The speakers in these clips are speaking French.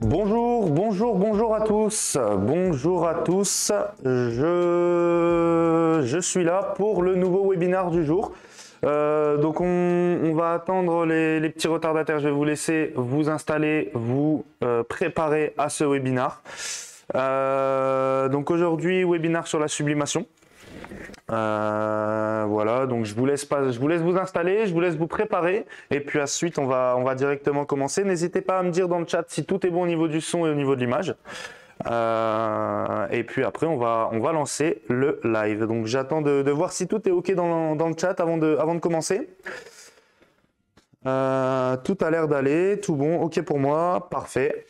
Bonjour à tous. Bonjour à tous. Je suis là pour le nouveau webinaire du jour. Donc on va attendre les petits retardataires. Je vais vous laisser vous installer, vous préparer à ce webinaire. Donc aujourd'hui, webinaire sur la sublimation. Voilà, donc je vous laisse vous installer, je vous laisse vous préparer et puis ensuite on va directement commencer. N'hésitez pas à me dire dans le chat si tout est bon au niveau du son et au niveau de l'image. Et puis après on va lancer le live. Donc j'attends de voir si tout est ok dans le chat avant de commencer. Tout a l'air d'aller, tout bon, ok pour moi, parfait,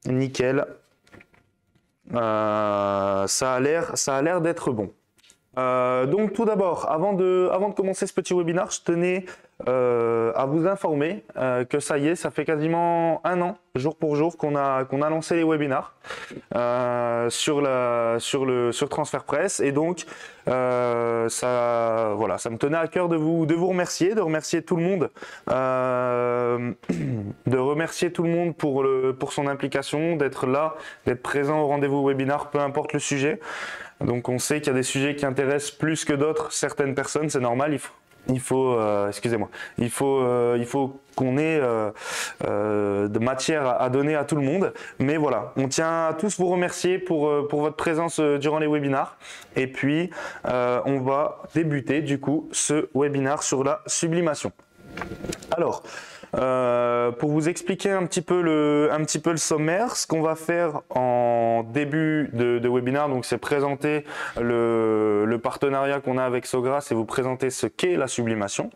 nickel. Ça a l'air d'être bon. Donc tout d'abord, avant de commencer ce petit webinaire, je tenais à vous informer que ça y est, ça fait quasiment un an, jour pour jour, qu'on a lancé les webinaires sur TransferPress, et donc ça me tenait à cœur de vous remercier, de remercier tout le monde, pour son implication, d'être là, d'être présent au rendez-vous webinaire, peu importe le sujet. Donc on sait qu'il y a des sujets qui intéressent plus que d'autres certaines personnes, c'est normal. Il faut qu'on ait de matière à donner à tout le monde. Mais voilà, on tient à tous vous remercier pour votre présence durant les webinaires. Et puis on va débuter du coup ce webinaire sur la sublimation. Alors, pour vous expliquer un petit peu le sommaire, ce qu'on va faire en début de webinaire, donc c'est présenter le partenariat qu'on a avec Sogras et vous présenter ce qu'est la sublimation.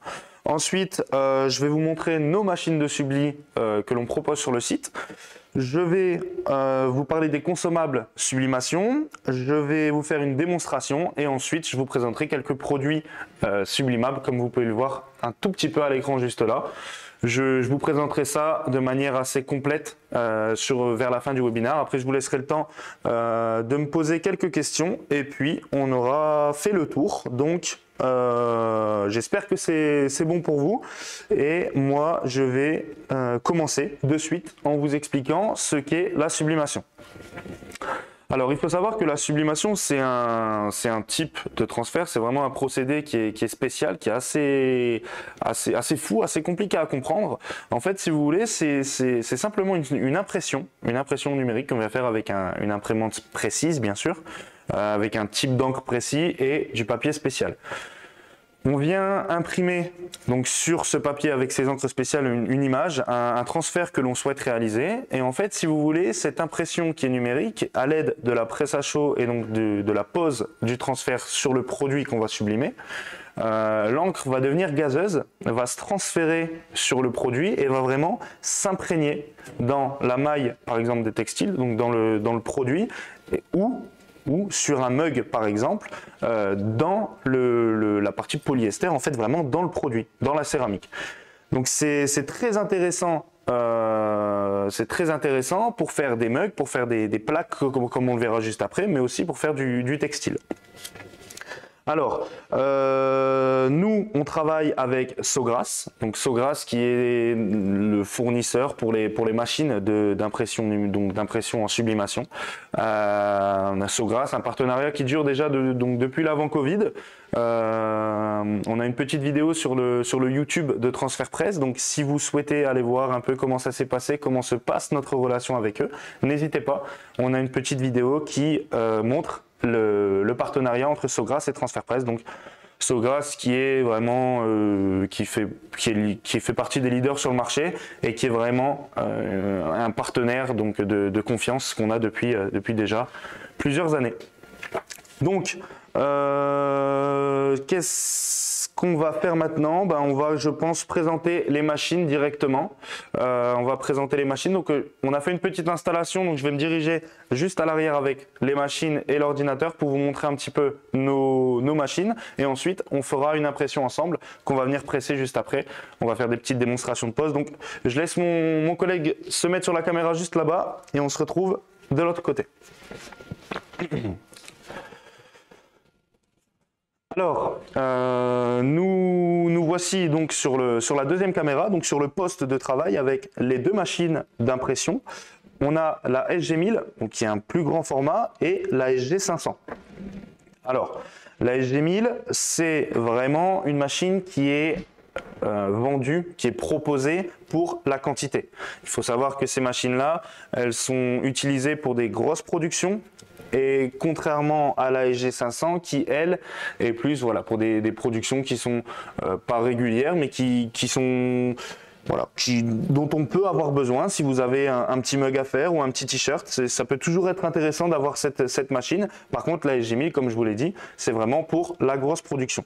Ensuite, je vais vous montrer nos machines de subli que l'on propose sur le site. Je vais vous parler des consommables sublimation, je vais vous faire une démonstration et ensuite je vous présenterai quelques produits sublimables comme vous pouvez le voir un tout petit peu à l'écran juste là. Je vous présenterai ça de manière assez complète vers la fin du webinaire. Après, je vous laisserai le temps de me poser quelques questions et puis on aura fait le tour. Donc, j'espère que c'est bon pour vous. Et moi, je vais commencer de suite en vous expliquant ce qu'est la sublimation. Alors, il faut savoir que la sublimation, c'est un type de transfert, c'est vraiment un procédé qui est spécial, qui est assez fou, assez compliqué à comprendre. En fait, si vous voulez, c'est simplement une impression numérique qu'on va faire avec une imprimante précise, bien sûr, avec un type d'encre précis et du papier spécial. On vient imprimer donc sur ce papier avec ces encres spéciales une image, un transfert que l'on souhaite réaliser. Et en fait, si vous voulez, cette impression qui est numérique, à l'aide de la presse à chaud et donc de la pose du transfert sur le produit qu'on va sublimer, l'encre va devenir gazeuse, va se transférer sur le produit et va vraiment s'imprégner dans la maille, par exemple, des textiles, donc dans le produit, ou sur un mug par exemple, dans la partie polyester, en fait vraiment dans le produit, dans la céramique. Donc c'est très intéressant. C'est très intéressant pour faire des mugs, pour faire des plaques comme on le verra juste après, mais aussi pour faire du textile. Alors, nous, on travaille avec Sogras, donc Sogras qui est le fournisseur pour les machines d'impression en sublimation. On a Sogras, un partenariat qui dure déjà depuis l'avant Covid. On a une petite vidéo sur le YouTube de TransferPress, donc si vous souhaitez aller voir un peu comment ça s'est passé, comment se passe notre relation avec eux, n'hésitez pas. On a une petite vidéo qui montre le partenariat entre Sogras et TransferPress. Donc Sogras qui est vraiment qui fait partie des leaders sur le marché et qui est vraiment un partenaire donc de confiance qu'on a depuis déjà plusieurs années. Donc qu'est-ce qu'on va faire maintenant? On va, je pense, présenter les machines directement. On va présenter les machines. Donc, on a fait une petite installation. Donc, je vais me diriger juste à l'arrière avec les machines et l'ordinateur pour vous montrer un petit peu nos machines. Et ensuite, on fera une impression ensemble qu'on va venir presser juste après. On va faire des petites démonstrations de pose. Donc, je laisse mon collègue se mettre sur la caméra juste là-bas et on se retrouve de l'autre côté. Alors, nous voici donc sur la deuxième caméra, donc sur le poste de travail avec les deux machines d'impression. on a la SG1000, donc qui est un plus grand format, et la SG500. Alors, la SG1000, c'est vraiment une machine qui est vendue, qui est proposée pour la quantité. Il faut savoir que ces machines-là, elles sont utilisées pour des grosses productions. Et contrairement à la SG500 qui, elle, est plus voilà, pour des productions qui sont pas régulières, mais qui sont... Voilà, dont on peut avoir besoin si vous avez un petit mug à faire ou un petit t-shirt. Ça peut toujours être intéressant d'avoir cette machine. Par contre, la SG1000, comme je vous l'ai dit, c'est vraiment pour la grosse production.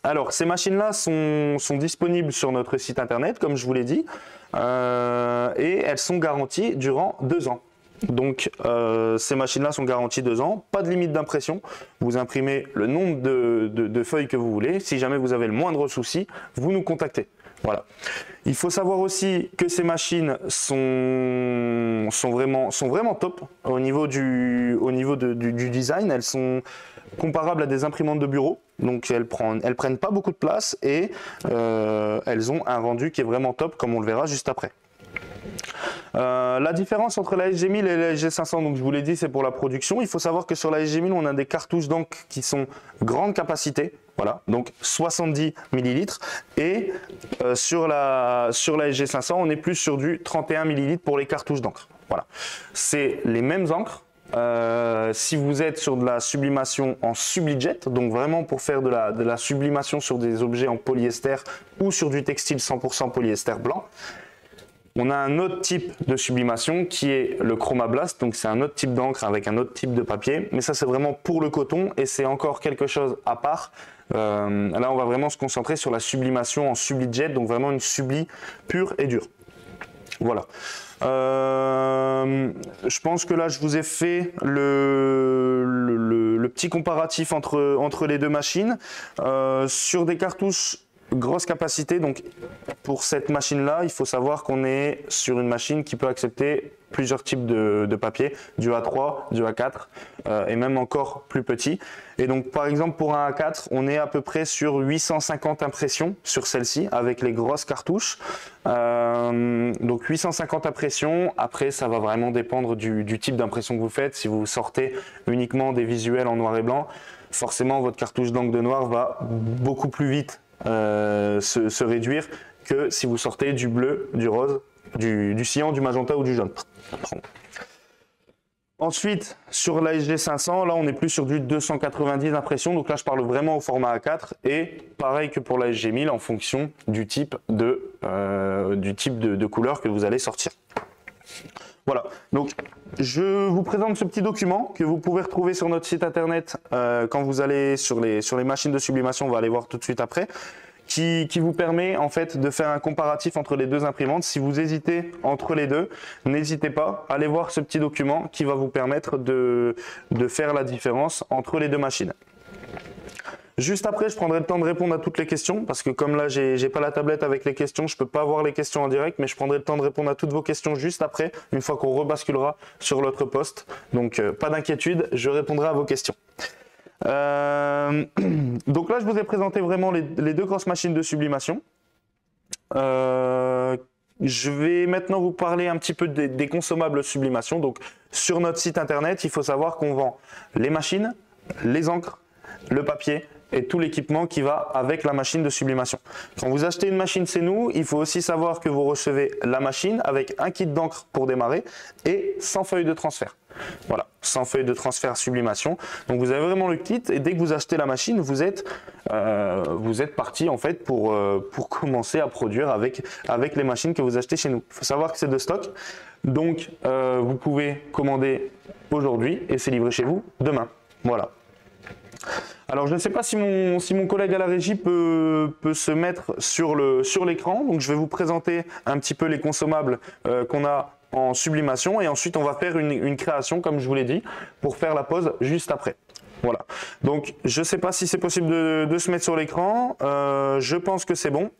Alors, ces machines-là sont disponibles sur notre site internet, comme je vous l'ai dit, et elles sont garanties durant 2 ans. Donc ces machines-là sont garanties 2 ans, pas de limite d'impression. Vous imprimez le nombre de feuilles que vous voulez. Si jamais vous avez le moindre souci, vous nous contactez. Voilà. Il faut savoir aussi que ces machines sont vraiment top au niveau du design. Elles sont comparables à des imprimantes de bureau, donc elles prennent pas beaucoup de place et elles ont un rendu qui est vraiment top, comme on le verra juste après. La différence entre la SG1000 et la SG500, donc je vous l'ai dit, c'est pour la production. Il faut savoir que sur la SG1000, on a des cartouches d'encre qui sont grande capacité, voilà, donc 70 ml, et sur la SG500, on est plus sur du 31 ml pour les cartouches d'encre. Voilà, c'est les mêmes encres. Si vous êtes sur de la sublimation en Sublijet, donc vraiment pour faire de la sublimation sur des objets en polyester ou sur du textile 100% polyester blanc, on a un autre type de sublimation qui est le Chromablast, donc c'est un autre type d'encre avec un autre type de papier, mais ça c'est vraiment pour le coton et c'est encore quelque chose à part. Là on va vraiment se concentrer sur la sublimation en Sublijet, donc vraiment une subli pure et dure. Voilà. Je pense que là je vous ai fait le petit comparatif entre les deux machines. Sur des cartouches grosse capacité, donc pour cette machine là il faut savoir qu'on est sur une machine qui peut accepter plusieurs types de papier, du A3, du A4 et même encore plus petit. Et donc par exemple pour un A4 on est à peu près sur 850 impressions sur celle-ci avec les grosses cartouches, donc 850 impressions. Après ça va vraiment dépendre du type d'impression que vous faites. Si vous sortez uniquement des visuels en noir et blanc, forcément votre cartouche d'encre de noir va beaucoup plus vite se réduire que si vous sortez du bleu, du rose, du cyan, du magenta ou du jaune. Ensuite, sur la SG500, là on est plus sur du 290 impressions, donc là je parle vraiment au format A4 et pareil que pour la SG1000 en fonction du type de couleur que vous allez sortir. Voilà, donc je vous présente ce petit document que vous pouvez retrouver sur notre site internet quand vous allez sur les machines de sublimation, on va aller voir tout de suite après, qui vous permet en fait de faire un comparatif entre les deux imprimantes. Si vous hésitez entre les deux, n'hésitez pas, allez voir ce petit document qui va vous permettre de faire la différence entre les deux machines. Juste après, je prendrai le temps de répondre à toutes les questions parce que comme là, j'ai pas la tablette avec les questions, je peux pas voir les questions en direct, mais je prendrai le temps de répondre à toutes vos questions juste après, une fois qu'on rebasculera sur l'autre poste. Donc, pas d'inquiétude, je répondrai à vos questions. Donc là, je vous ai présenté vraiment les deux grosses machines de sublimation. Je vais maintenant vous parler un petit peu des consommables sublimation. Donc, sur notre site internet, il faut savoir qu'on vend les machines, les encres, le papier et tout l'équipement qui va avec la machine de sublimation. Quand vous achetez une machine chez nous, il faut aussi savoir que vous recevez la machine avec un kit d'encre pour démarrer et 100 feuilles de transfert. Voilà, 100 feuilles de transfert sublimation. Donc vous avez vraiment le kit et dès que vous achetez la machine, vous êtes parti en fait pour commencer à produire avec les machines que vous achetez chez nous. Il faut savoir que c'est de stock, donc vous pouvez commander aujourd'hui et c'est livré chez vous demain. Voilà. Alors je ne sais pas si mon collègue à la régie peut se mettre sur l'écran, donc je vais vous présenter un petit peu les consommables qu'on a en sublimation et ensuite on va faire une création comme je vous l'ai dit pour faire la pause juste après. Voilà, donc je ne sais pas si c'est possible de se mettre sur l'écran, je pense que c'est bon.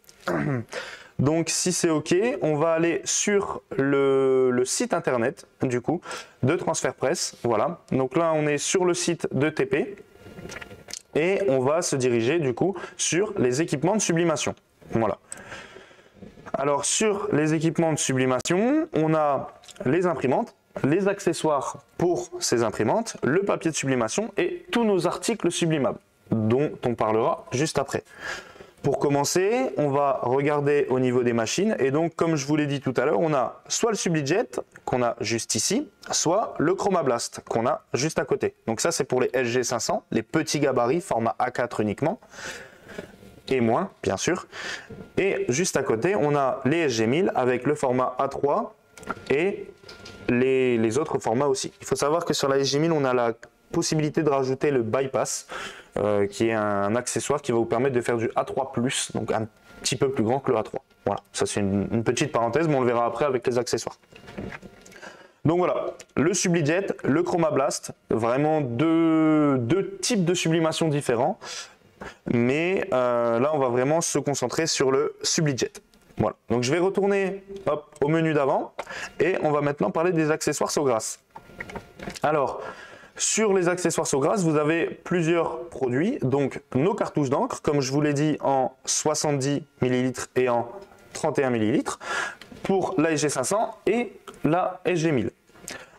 Donc si c'est OK, on va aller sur le site internet du coup de Transfert Presse. Voilà, donc là on est sur le site de TP. Et on va se diriger du coup sur les équipements de sublimation. Voilà. Alors sur les équipements de sublimation, on a les imprimantes, les accessoires pour ces imprimantes, le papier de sublimation et tous nos articles sublimables, dont on parlera juste après. Pour commencer, on va regarder au niveau des machines et donc comme je vous l'ai dit tout à l'heure, on a soit le SubliJet qu'on a juste ici, soit le Chromablast qu'on a juste à côté. Donc ça c'est pour les SG500, les petits gabarits, format A4 uniquement, et moins bien sûr. Et juste à côté, on a les SG1000 avec le format A3 et les autres formats aussi. Il faut savoir que sur la SG1000, on a la possibilité de rajouter le bypass, qui est un accessoire qui va vous permettre de faire du A3+, donc un petit peu plus grand que le A3. Voilà, ça c'est une petite parenthèse, mais on le verra après avec les accessoires. Donc voilà, le SubliJet, le Chromablast, vraiment deux types de sublimation différents, mais là on va vraiment se concentrer sur le SubliJet. Voilà, donc je vais retourner au menu d'avant et on va maintenant parler des accessoires Sawgrass. Alors, sur les accessoires Sawgrass, vous avez plusieurs produits, donc nos cartouches d'encre, comme je vous l'ai dit, en 70 ml et en 31 ml pour la SG500 et la SG1000.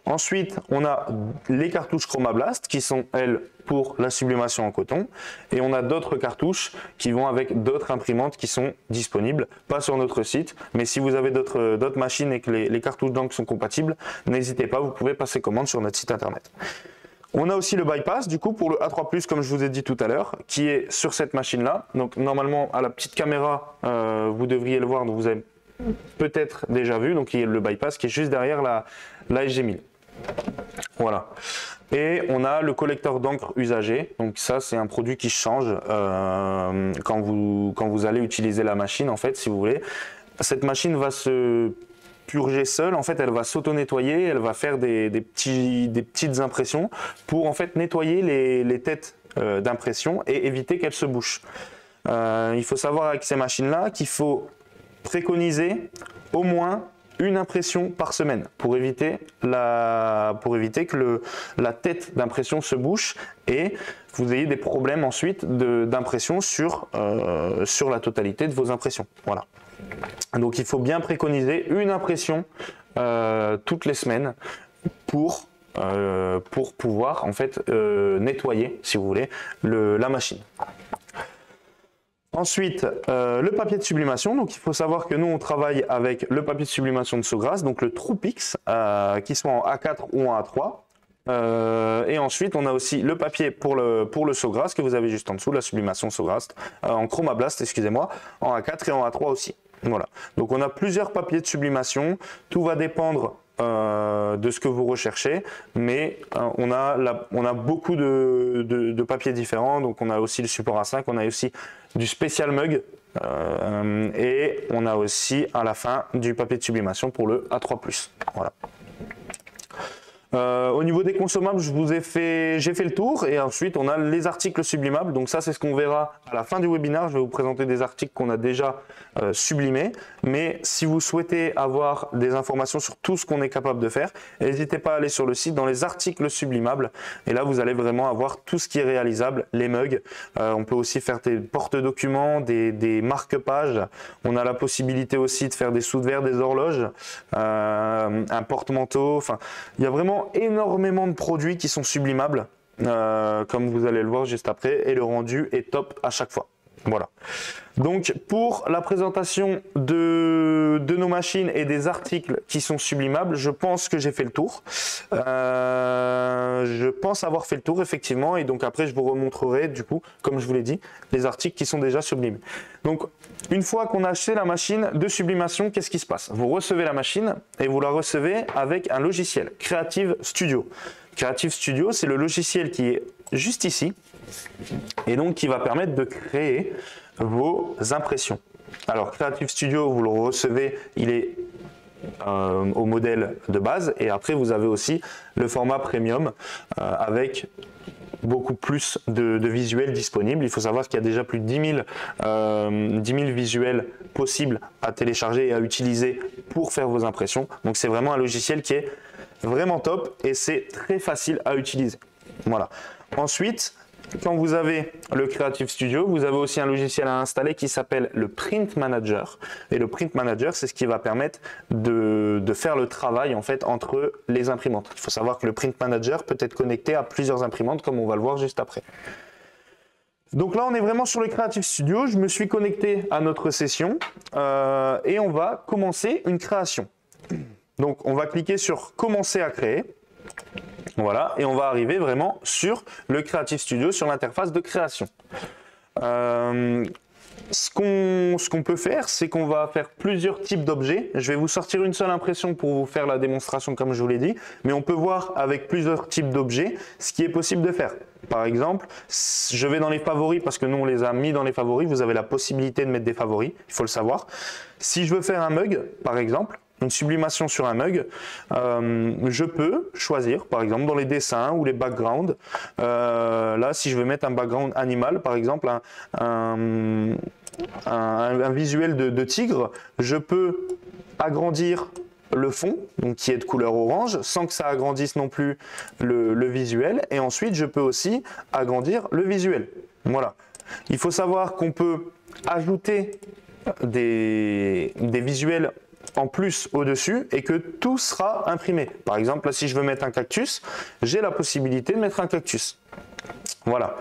Ensuite, on a les cartouches Chromablast qui sont, elles, pour la sublimation en coton. Et on a d'autres cartouches qui vont avec d'autres imprimantes qui sont disponibles, pas sur notre site. Mais si vous avez d'autres machines et que les cartouches d'encre sont compatibles, n'hésitez pas, vous pouvez passer commande sur notre site internet. On a aussi le bypass, du coup, pour le A3+, comme je vous ai dit tout à l'heure, qui est sur cette machine-là. Donc, normalement, à la petite caméra, vous devriez le voir, donc vous avez peut-être déjà vu. Donc, il y a le bypass qui est juste derrière la SG1000. Voilà. Et on a le collecteur d'encre usagé. Donc, ça, c'est un produit qui change quand vous allez utiliser la machine, en fait, si vous voulez. Cette machine va se purger seule, en fait elle va s'auto-nettoyer, elle va faire des petites impressions pour en fait nettoyer les têtes d'impression et éviter qu'elles se bouchent. Il faut savoir avec ces machines-là qu'il faut préconiser au moins une impression par semaine pour éviter que la tête d'impression se bouche et vous ayez des problèmes ensuite d'impression sur la totalité de vos impressions. Voilà. Donc il faut bien préconiser une impression toutes les semaines pour pouvoir en fait nettoyer, si vous voulez, la machine. Ensuite, le papier de sublimation. Donc il faut savoir que nous on travaille avec le papier de sublimation de Sawgrass, donc le TruePix, qui soit en A4 ou en A3. Et ensuite, on a aussi le papier pour le Sawgrass que vous avez juste en dessous, la sublimation Sawgrass, en Chromablast, excusez-moi, en A4 et en A3 aussi. Voilà. Donc on a plusieurs papiers de sublimation. Tout va dépendre de ce que vous recherchez, mais on a beaucoup de papiers différents. Donc on a aussi le support A5, on a aussi du Special Mug et on a aussi à la fin du papier de sublimation pour le A3+. Voilà. Au niveau des consommables, j'ai fait le tour et ensuite on a les articles sublimables. Donc ça c'est ce qu'on verra à la fin du webinaire. Je vais vous présenter des articles qu'on a déjà sublimés. Mais si vous souhaitez avoir des informations sur tout ce qu'on est capable de faire, n'hésitez pas à aller sur le site dans les articles sublimables. Et là vous allez vraiment avoir tout ce qui est réalisable, les mugs. On peut aussi faire des porte-documents, des marque-pages. On a la possibilité aussi de faire des sous-de-verre, des horloges, un porte-manteau. Enfin, il y a vraiment énormément de produits qui sont sublimables, comme vous allez le voir juste après, et le rendu est top à chaque fois. Voilà. Donc pour la présentation de nos machines et des articles qui sont sublimables, je pense que j'ai fait le tour. Je pense avoir fait le tour effectivement, et donc après je vous remontrerai du coup, comme je vous l'ai dit, les articles qui sont déjà sublimés. Donc une fois qu'on a acheté la machine de sublimation, qu'est-ce qui se passe? Vous recevez la machine et vous la recevez avec un logiciel, Creative Studio. Creative Studio, c'est le logiciel qui est juste ici et donc qui va permettre de créer vos impressions. Alors Creative Studio, vous le recevez, il est au modèle de base et après vous avez aussi le format premium avec beaucoup plus de visuels disponibles. Il faut savoir qu'il y a déjà plus de 10 000 visuels possibles à télécharger et à utiliser pour faire vos impressions. Donc c'est vraiment un logiciel qui est vraiment top et c'est très facile à utiliser. Voilà. Ensuite, quand vous avez le Creative Studio, vous avez aussi un logiciel à installer qui s'appelle le Print Manager. Et le Print Manager, c'est ce qui va permettre de faire le travail en fait entre les imprimantes. Il faut savoir que le Print Manager peut être connecté à plusieurs imprimantes, comme on va le voir juste après. Donc là, on est vraiment sur le Creative Studio. Je me suis connecté à notre session et on va commencer une création. Donc, on va cliquer sur « Commencer à créer ». Voilà, et on va arriver vraiment sur le Creative Studio, sur l'interface de création. Ce qu'on peut faire, c'est qu'on va faire plusieurs types d'objets. Je vais vous sortir une seule impression pour vous faire la démonstration comme je vous l'ai dit, mais on peut voir avec plusieurs types d'objets ce qui est possible de faire. Par exemple, je vais dans les favoris parce que nous on les a mis dans les favoris, vous avez la possibilité de mettre des favoris, il faut le savoir. Si je veux faire un mug, par exemple, une sublimation sur un mug, je peux choisir, par exemple, dans les dessins ou les backgrounds. Là, si je veux mettre un background animal, par exemple, un visuel de tigre, je peux agrandir le fond, donc qui est de couleur orange, sans que ça agrandisse non plus le visuel. Et ensuite, je peux aussi agrandir le visuel. Voilà. Il faut savoir qu'on peut ajouter des visuels en plus au-dessus et que tout sera imprimé. Par exemple, là, si je veux mettre un cactus, j'ai la possibilité de mettre un cactus. Voilà.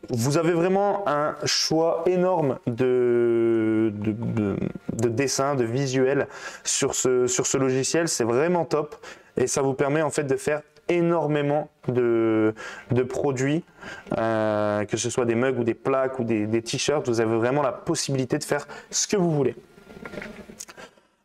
Vous avez vraiment un choix énorme de dessins, de visuels sur ce logiciel. C'est vraiment top et ça vous permet en fait de faire énormément de produits, que ce soit des mugs ou des plaques ou des t-shirts. Vous avez vraiment la possibilité de faire ce que vous voulez.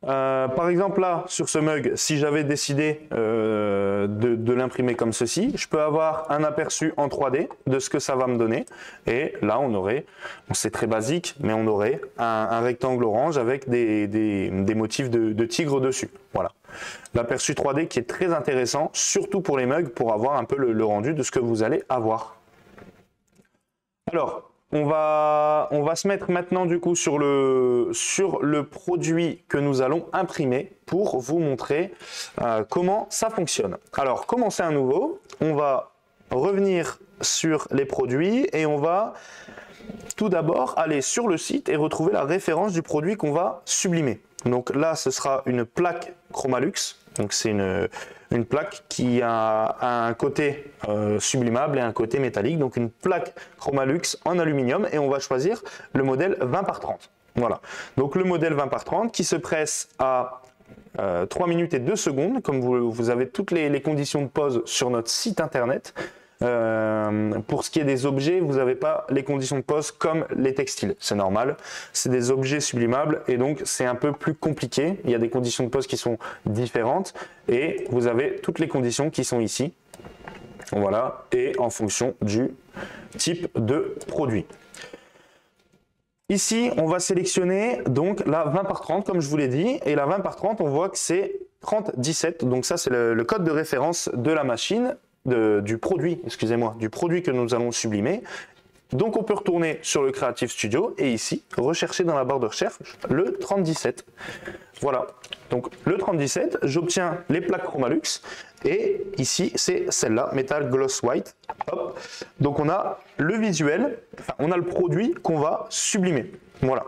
Par exemple là sur ce mug, si j'avais décidé de l'imprimer comme ceci, je peux avoir un aperçu en 3D de ce que ça va me donner et là on aurait, bon, c'est très basique, mais on aurait un rectangle orange avec des motifs de tigre dessus. Voilà, l'aperçu 3D qui est très intéressant, surtout pour les mugs, pour avoir un peu le rendu de ce que vous allez avoir. Alors on va se mettre maintenant du coup sur le produit que nous allons imprimer pour vous montrer comment ça fonctionne. Alors, commencer à nouveau, on va revenir sur les produits et on va tout d'abord aller sur le site et retrouver la référence du produit qu'on va sublimer. Donc là, ce sera une plaque Chromalux. Donc c'est une plaque qui a un côté sublimable et un côté métallique. Donc une plaque Chromalux en aluminium et on va choisir le modèle 20 par 30. Voilà. Donc le modèle 20 par 30 qui se presse à 3 minutes et 2 secondes. Comme vous avez toutes les conditions de pose sur notre site internet. Pour ce qui est des objets, vous n'avez pas les conditions de pose comme les textiles, c'est normal, c'est des objets sublimables et donc c'est un peu plus compliqué, il y a des conditions de pose qui sont différentes et vous avez toutes les conditions qui sont ici, voilà, et en fonction du type de produit. Ici, on va sélectionner donc la 20 par 30 comme je vous l'ai dit et la 20 par 30 on voit que c'est 3017, donc ça c'est le code de référence de la machine. Du produit, excusez-moi, du produit que nous allons sublimer. Donc on peut retourner sur le Creative Studio et ici, rechercher dans la barre de recherche le 3017. Voilà, donc le 3017, j'obtiens les plaques Chromalux et ici c'est celle-là, Metal Gloss White. Hop. Donc on a le visuel, enfin, on a le produit qu'on va sublimer. Voilà.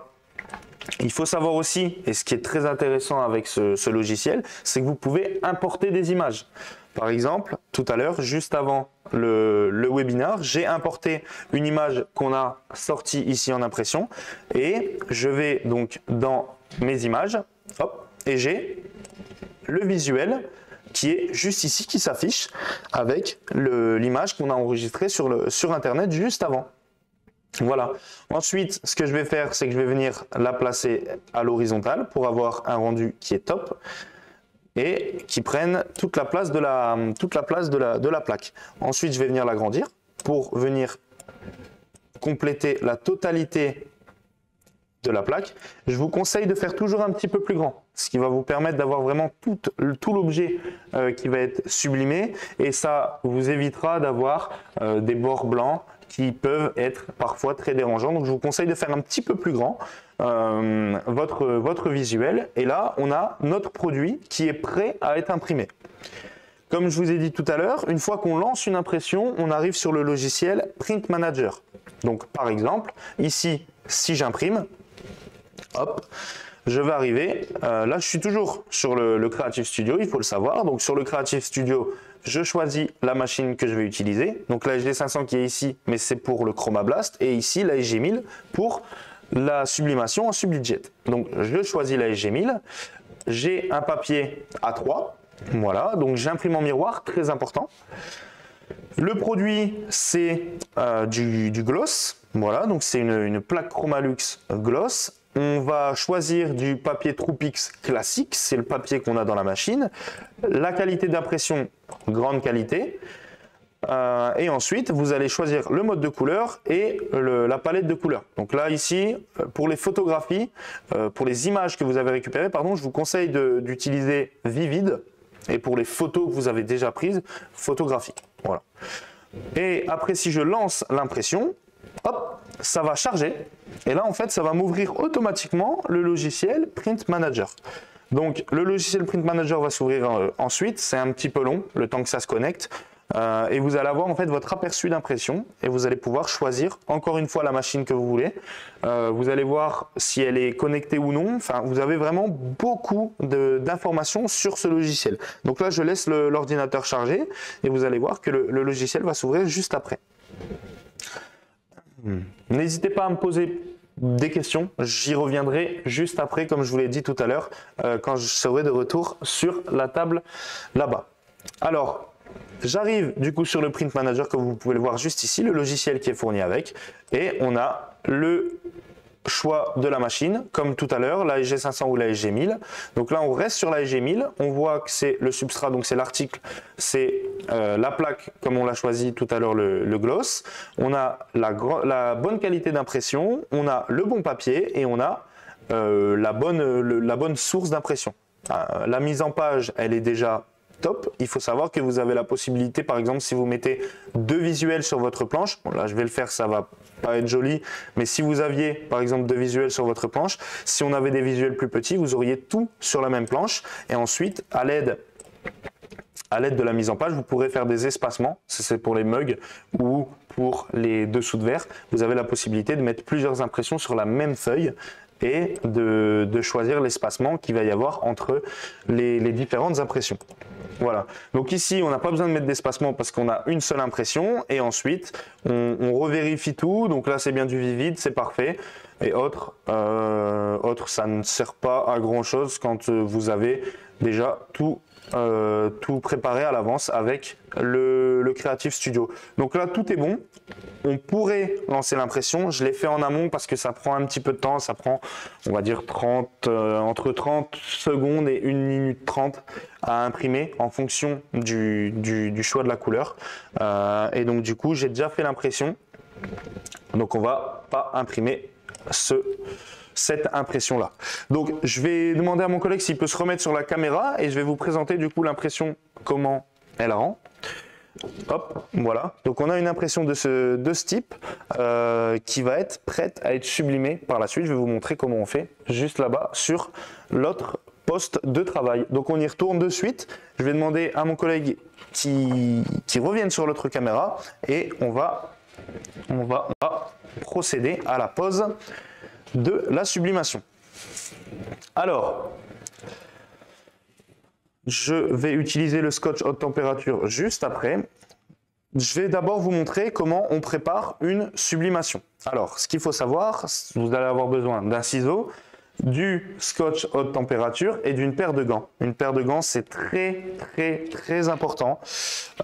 Il faut savoir aussi, et ce qui est très intéressant avec ce logiciel, c'est que vous pouvez importer des images. Par exemple, tout à l'heure, juste avant le webinaire, j'ai importé une image qu'on a sortie ici en impression et je vais donc dans mes images, hop, et j'ai le visuel qui est juste ici, qui s'affiche avec l'image qu'on a enregistrée sur Internet juste avant. Voilà. Ensuite, ce que je vais faire, c'est que je vais venir la placer à l'horizontale pour avoir un rendu qui est top et qui prenne toute la place de la plaque. Ensuite, je vais venir l'agrandir pour venir compléter la totalité de la plaque. Je vous conseille de faire toujours un petit peu plus grand, ce qui va vous permettre d'avoir vraiment tout l'objet qui va être sublimé et ça vous évitera d'avoir des bords blancs qui peuvent être parfois très dérangeants. Donc je vous conseille de faire un petit peu plus grand votre visuel. Et là, on a notre produit qui est prêt à être imprimé. Comme je vous ai dit tout à l'heure, une fois qu'on lance une impression, on arrive sur le logiciel Print Manager. Donc par exemple, ici, si j'imprime, hop, je vais arriver, là je suis toujours sur le Creative Studio, il faut le savoir. Donc sur le Creative Studio, je choisis la machine que je vais utiliser. Donc la SG500 qui est ici, mais c'est pour le Chroma Blast. Et ici la SG1000 pour la sublimation en Sublit-Jet. Donc je choisis la SG1000. J'ai un papier A3. Voilà, donc j'imprime en miroir, très important. Le produit, c'est du gloss. Voilà, donc c'est une plaque Chromalux gloss. On va choisir du papier Troupix classique, c'est le papier qu'on a dans la machine. La qualité d'impression, grande qualité. Et ensuite, vous allez choisir le mode de couleur et la palette de couleurs. Donc là, ici, pour les photographies, pour les images que vous avez récupérées, pardon, je vous conseille d'utiliser Vivid. Et pour les photos que vous avez déjà prises, photographiques. Voilà. Et après, si je lance l'impression, hop, ça va charger. Et là, en fait, ça va m'ouvrir automatiquement le logiciel Print Manager. Donc, le logiciel Print Manager va s'ouvrir ensuite. C'est un petit peu long, le temps que ça se connecte. Et vous allez avoir en fait votre aperçu d'impression et vous allez pouvoir choisir encore une fois la machine que vous voulez. Vous allez voir si elle est connectée ou non. Enfin, vous avez vraiment beaucoup d'informations sur ce logiciel. Donc là, je laisse l'ordinateur charger et vous allez voir que le logiciel va s'ouvrir juste après. N'hésitez pas à me poser des questions, j'y reviendrai juste après, comme je vous l'ai dit tout à l'heure, quand je serai de retour sur la table là-bas. Alors, j'arrive du coup sur le Print Manager, comme vous pouvez le voir juste ici, le logiciel qui est fourni avec, et on a le choix de la machine, comme tout à l'heure, la SG500 ou la SG1000. Donc là, on reste sur la SG1000, on voit que c'est le substrat, donc c'est l'article, c'est la plaque, comme on l'a choisi tout à l'heure, le gloss. On a la bonne qualité d'impression, on a le bon papier et on a la bonne source d'impression. La mise en page, elle est déjà top. Il faut savoir que vous avez la possibilité, par exemple, si vous mettez 2 visuels sur votre planche, bon là je vais le faire, ça va pas être joli, mais si vous aviez par exemple 2 visuels sur votre planche, si on avait des visuels plus petits, vous auriez tout sur la même planche et ensuite à l'aide de la mise en page, vous pourrez faire des espacements, c'est pour les mugs ou pour les dessous de verre, vous avez la possibilité de mettre plusieurs impressions sur la même feuille et de choisir l'espacement qu'il va y avoir entre les différentes impressions. Voilà, donc ici on n'a pas besoin de mettre d'espacement parce qu'on a une seule impression et ensuite on revérifie tout, donc là c'est bien du vivide, c'est parfait. Et autre, ça ne sert pas à grand chose quand vous avez déjà tout préparé à l'avance avec le Creative Studio. Donc là tout est bon, on pourrait lancer l'impression, je l'ai fait en amont parce que ça prend un petit peu de temps, ça prend on va dire entre 30 secondes et 1 minute 30 à imprimer en fonction du choix de la couleur. Et donc du coup j'ai déjà fait l'impression, donc on va pas imprimer cette impression là. Donc je vais demander à mon collègue s'il peut se remettre sur la caméra et je vais vous présenter du coup l'impression, comment elle rend. Hop, voilà. Donc on a une impression de ce type qui va être prête à être sublimée par la suite. Je vais vous montrer comment on fait juste là-bas sur l'autre poste de travail. Donc on y retourne de suite. Je vais demander à mon collègue qui revienne sur l'autre caméra et on va procéder à la pose de la sublimation. Alors, je vais utiliser le scotch haute température juste après. Je vais d'abord vous montrer comment on prépare une sublimation. Alors, ce qu'il faut savoir, vous allez avoir besoin d'un ciseau, du scotch haute température et d'une paire de gants. Une paire de gants, c'est très important.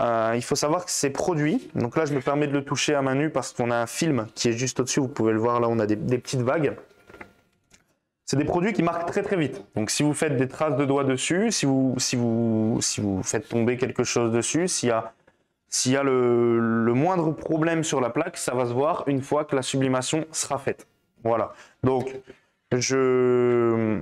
Il faut savoir que c'est produit. Donc là, je me permets de le toucher à main nue parce qu'on a un film qui est juste au-dessus. Vous pouvez le voir, là, on a des petites vagues. C'est des produits qui marquent très vite. Donc si vous faites des traces de doigts dessus, si vous faites tomber quelque chose dessus, s'il y a le moindre problème sur la plaque, ça va se voir une fois que la sublimation sera faite. Voilà. Donc je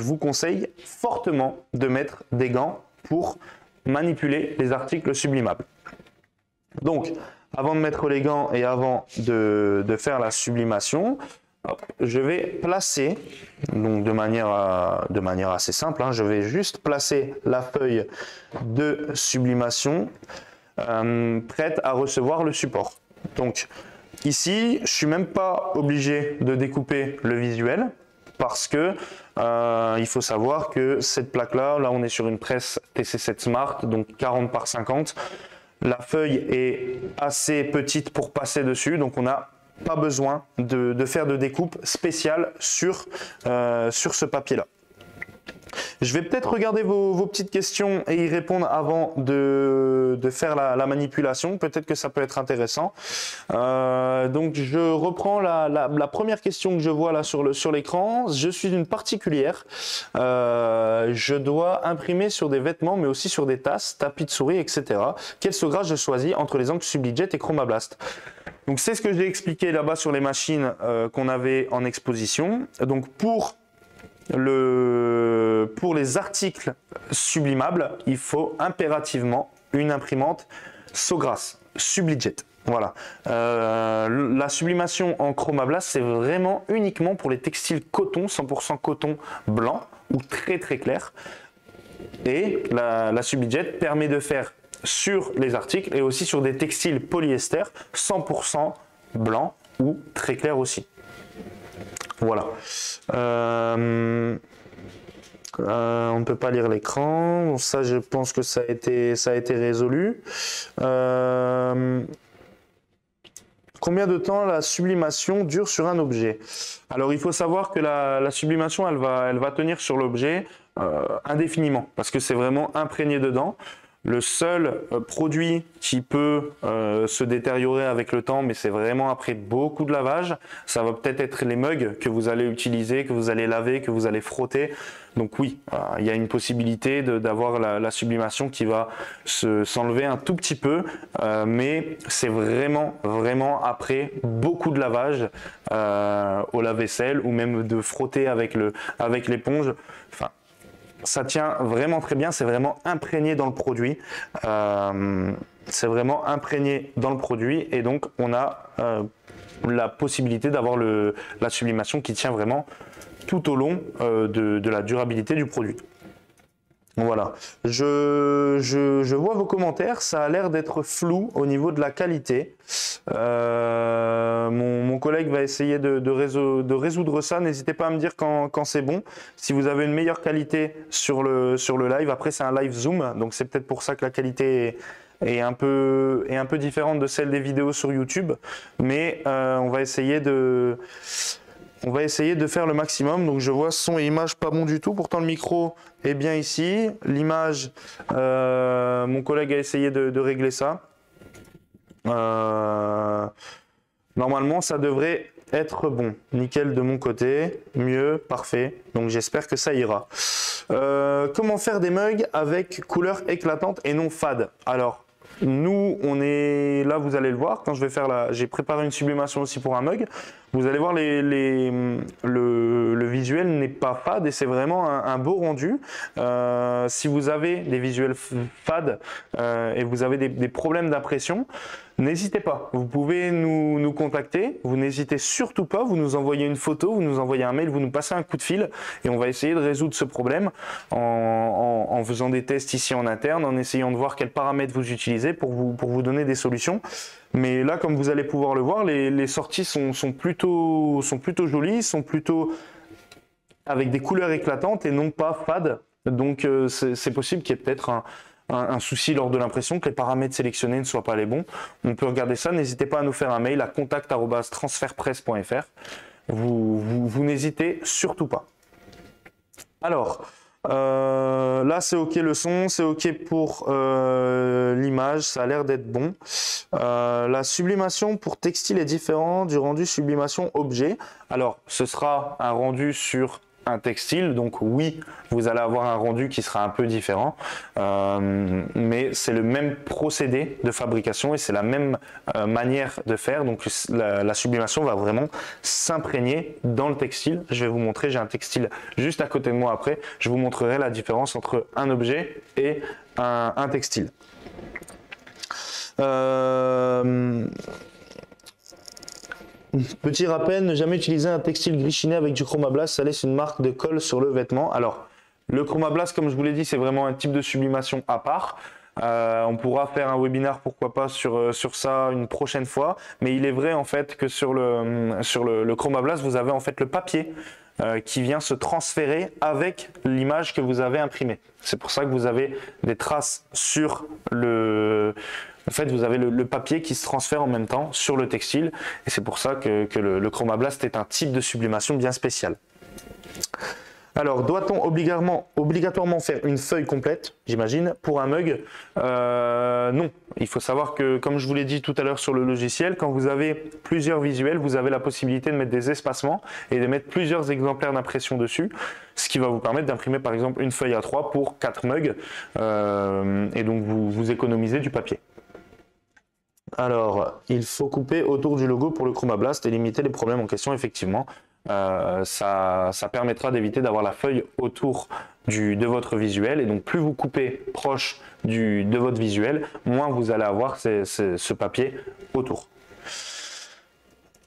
vous conseille fortement de mettre des gants pour manipuler les articles sublimables. Donc avant de mettre les gants et avant de faire la sublimation, Hop, je vais placer, donc de manière assez simple, hein, je vais juste placer la feuille de sublimation prête à recevoir le support. Donc ici, je ne suis même pas obligé de découper le visuel parce que il faut savoir que cette plaque-là, là on est sur une presse TC7 Smart, donc 40 par 50. La feuille est assez petite pour passer dessus, donc on n'a pas besoin de faire de découpe spéciale sur ce papier-là. Je vais peut-être regarder vos petites questions et y répondre avant de faire la manipulation. Peut-être que ça peut être intéressant. Donc, je reprends la première question que je vois là sur l'écran. Je suis une particulière. Je dois imprimer sur des vêtements, mais aussi sur des tasses, tapis de souris, etc. Quel segrage je choisis entre les encres Sublijet et Chromablast? Donc, c'est ce que j'ai expliqué là-bas sur les machines qu'on avait en exposition. Donc, pour les articles sublimables, il faut impérativement une imprimante Sogras Sublijet. Voilà. La sublimation en Chromablast, c'est vraiment uniquement pour les textiles coton, 100% coton blanc ou très très clair. Et la Sublijet permet de faire sur les articles et aussi sur des textiles polyester 100% blanc ou très clair aussi. Voilà. On ne peut pas lire l'écran. Bon, ça, je pense que ça a été résolu. Combien de temps la sublimation dure sur un objet? Alors, il faut savoir que la sublimation, elle va tenir sur l'objet indéfiniment parce que c'est vraiment imprégné dedans. Le seul produit qui peut se détériorer avec le temps, mais c'est vraiment après beaucoup de lavage, ça va peut-être être les mugs que vous allez utiliser, que vous allez laver, que vous allez frotter. Donc oui, il y a une possibilité d'avoir la sublimation qui va s'enlever un tout petit peu, mais c'est vraiment après beaucoup de lavage au lave-vaisselle ou même de frotter avec l'éponge. Enfin, ça tient vraiment très bien, c'est vraiment imprégné dans le produit. C'est vraiment imprégné dans le produit et donc on a la possibilité d'avoir la sublimation qui tient vraiment tout au long de la durabilité du produit. Voilà, je vois vos commentaires, ça a l'air d'être flou au niveau de la qualité. Mon collègue va essayer de résoudre ça, n'hésitez pas à me dire quand c'est bon. Si vous avez une meilleure qualité sur le live, après c'est un live Zoom, donc c'est peut-être pour ça que la qualité est un peu différente de celle des vidéos sur YouTube, mais on va essayer de faire le maximum. Donc je vois son et image pas bon du tout. Pourtant le micro est bien ici. L'image, mon collègue a essayé de régler ça. Normalement ça devrait être bon. Nickel de mon côté. Mieux, parfait. Donc j'espère que ça ira. Comment faire des mugs avec couleur éclatante et non fade? Alors, nous, on est là, vous allez le voir. Quand je vais faire j'ai préparé une sublimation aussi pour un mug. Vous allez voir, le visuel n'est pas fade et c'est vraiment un beau rendu. Si vous avez des visuels fades et vous avez des problèmes d'impression, n'hésitez pas. Vous pouvez nous contacter. Vous n'hésitez surtout pas. Vous nous envoyez une photo, vous nous envoyez un mail, vous nous passez un coup de fil et on va essayer de résoudre ce problème en faisant des tests ici en interne, en essayant de voir quels paramètres vous utilisez pour vous donner des solutions. Mais là, comme vous allez pouvoir le voir, les sorties sont plutôt jolies, sont plutôt avec des couleurs éclatantes et non pas fades. Donc c'est possible qu'il y ait peut-être un souci lors de l'impression, que les paramètres sélectionnés ne soient pas les bons. On peut regarder ça. N'hésitez pas à nous faire un mail à contact@transfertpresse.fr. Vous n'hésitez surtout pas. Alors, là c'est ok le son, c'est ok pour l'image, ça a l'air d'être bon. La sublimation pour textile est différente du rendu sublimation objet. Alors ce sera un rendu sur un textile, donc oui, vous allez avoir un rendu qui sera un peu différent, mais c'est le même procédé de fabrication et c'est la même manière de faire. Donc la sublimation va vraiment s'imprégner dans le textile. Je vais vous montrer, j'ai un textile juste à côté de moi après, je vous montrerai la différence entre un objet et un textile. Petit rappel, ne jamais utiliser un textile grichiné avec du chromablast, ça laisse une marque de colle sur le vêtement. Alors, le chromablast, comme je vous l'ai dit, c'est vraiment un type de sublimation à part. On pourra faire un webinaire, pourquoi pas, sur ça une prochaine fois. Mais il est vrai en fait que sur le chromablast, vous avez en fait le papier qui vient se transférer avec l'image que vous avez imprimée. C'est pour ça que vous avez des traces sur le... En fait, vous avez le papier qui se transfère en même temps sur le textile. Et c'est pour ça que le chromablast est un type de sublimation bien spécial. Alors, doit-on obligatoirement faire une feuille complète, j'imagine, pour un mug? Non. Il faut savoir que, comme je vous l'ai dit tout à l'heure sur le logiciel, quand vous avez plusieurs visuels, vous avez la possibilité de mettre des espacements et de mettre plusieurs exemplaires d'impression dessus, ce qui va vous permettre d'imprimer par exemple une feuille A3 pour 4 mugs, et donc vous économisez du papier. Alors, il faut couper autour du logo pour le chromablast et limiter les problèmes en question, effectivement. Ça permettra d'éviter d'avoir la feuille autour de votre visuel, et donc plus vous coupez proche de votre visuel, moins vous allez avoir ce papier autour.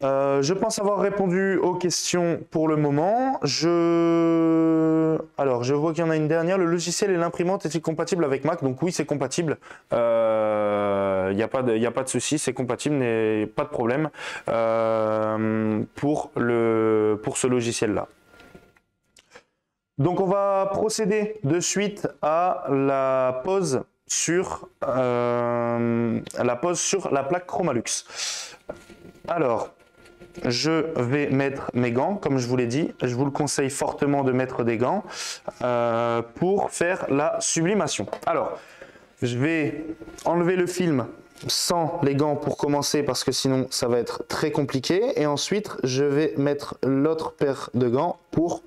Je pense avoir répondu aux questions pour le moment. Alors, je vois qu'il y en a une dernière. Le logiciel et l'imprimante est-il compatible avec Mac? Donc oui, c'est compatible. Il n'y a pas de souci, c'est compatible, pas de problème pour ce logiciel-là. Donc on va procéder de suite à la pose sur la plaque Chromalux. Alors, je vais mettre mes gants, comme je vous l'ai dit. Je vous le conseille fortement de mettre des gants pour faire la sublimation. Alors, je vais enlever le film sans les gants pour commencer, parce que sinon ça va être très compliqué. Et ensuite, je vais mettre l'autre paire de gants pour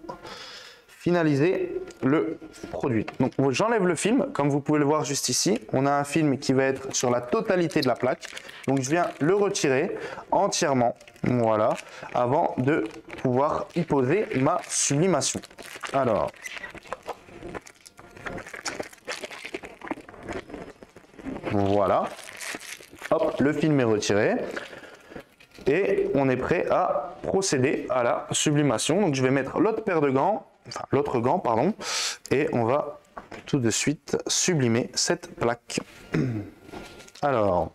finaliser le produit. Donc j'enlève le film, comme vous pouvez le voir juste ici. On a un film qui va être sur la totalité de la plaque. Donc je viens le retirer entièrement, voilà, avant de pouvoir y poser ma sublimation. Alors, voilà, hop, le film est retiré. Et on est prêt à procéder à la sublimation. Donc je vais mettre l'autre paire de gants, enfin l'autre gant, pardon, et on va tout de suite sublimer cette plaque. Alors,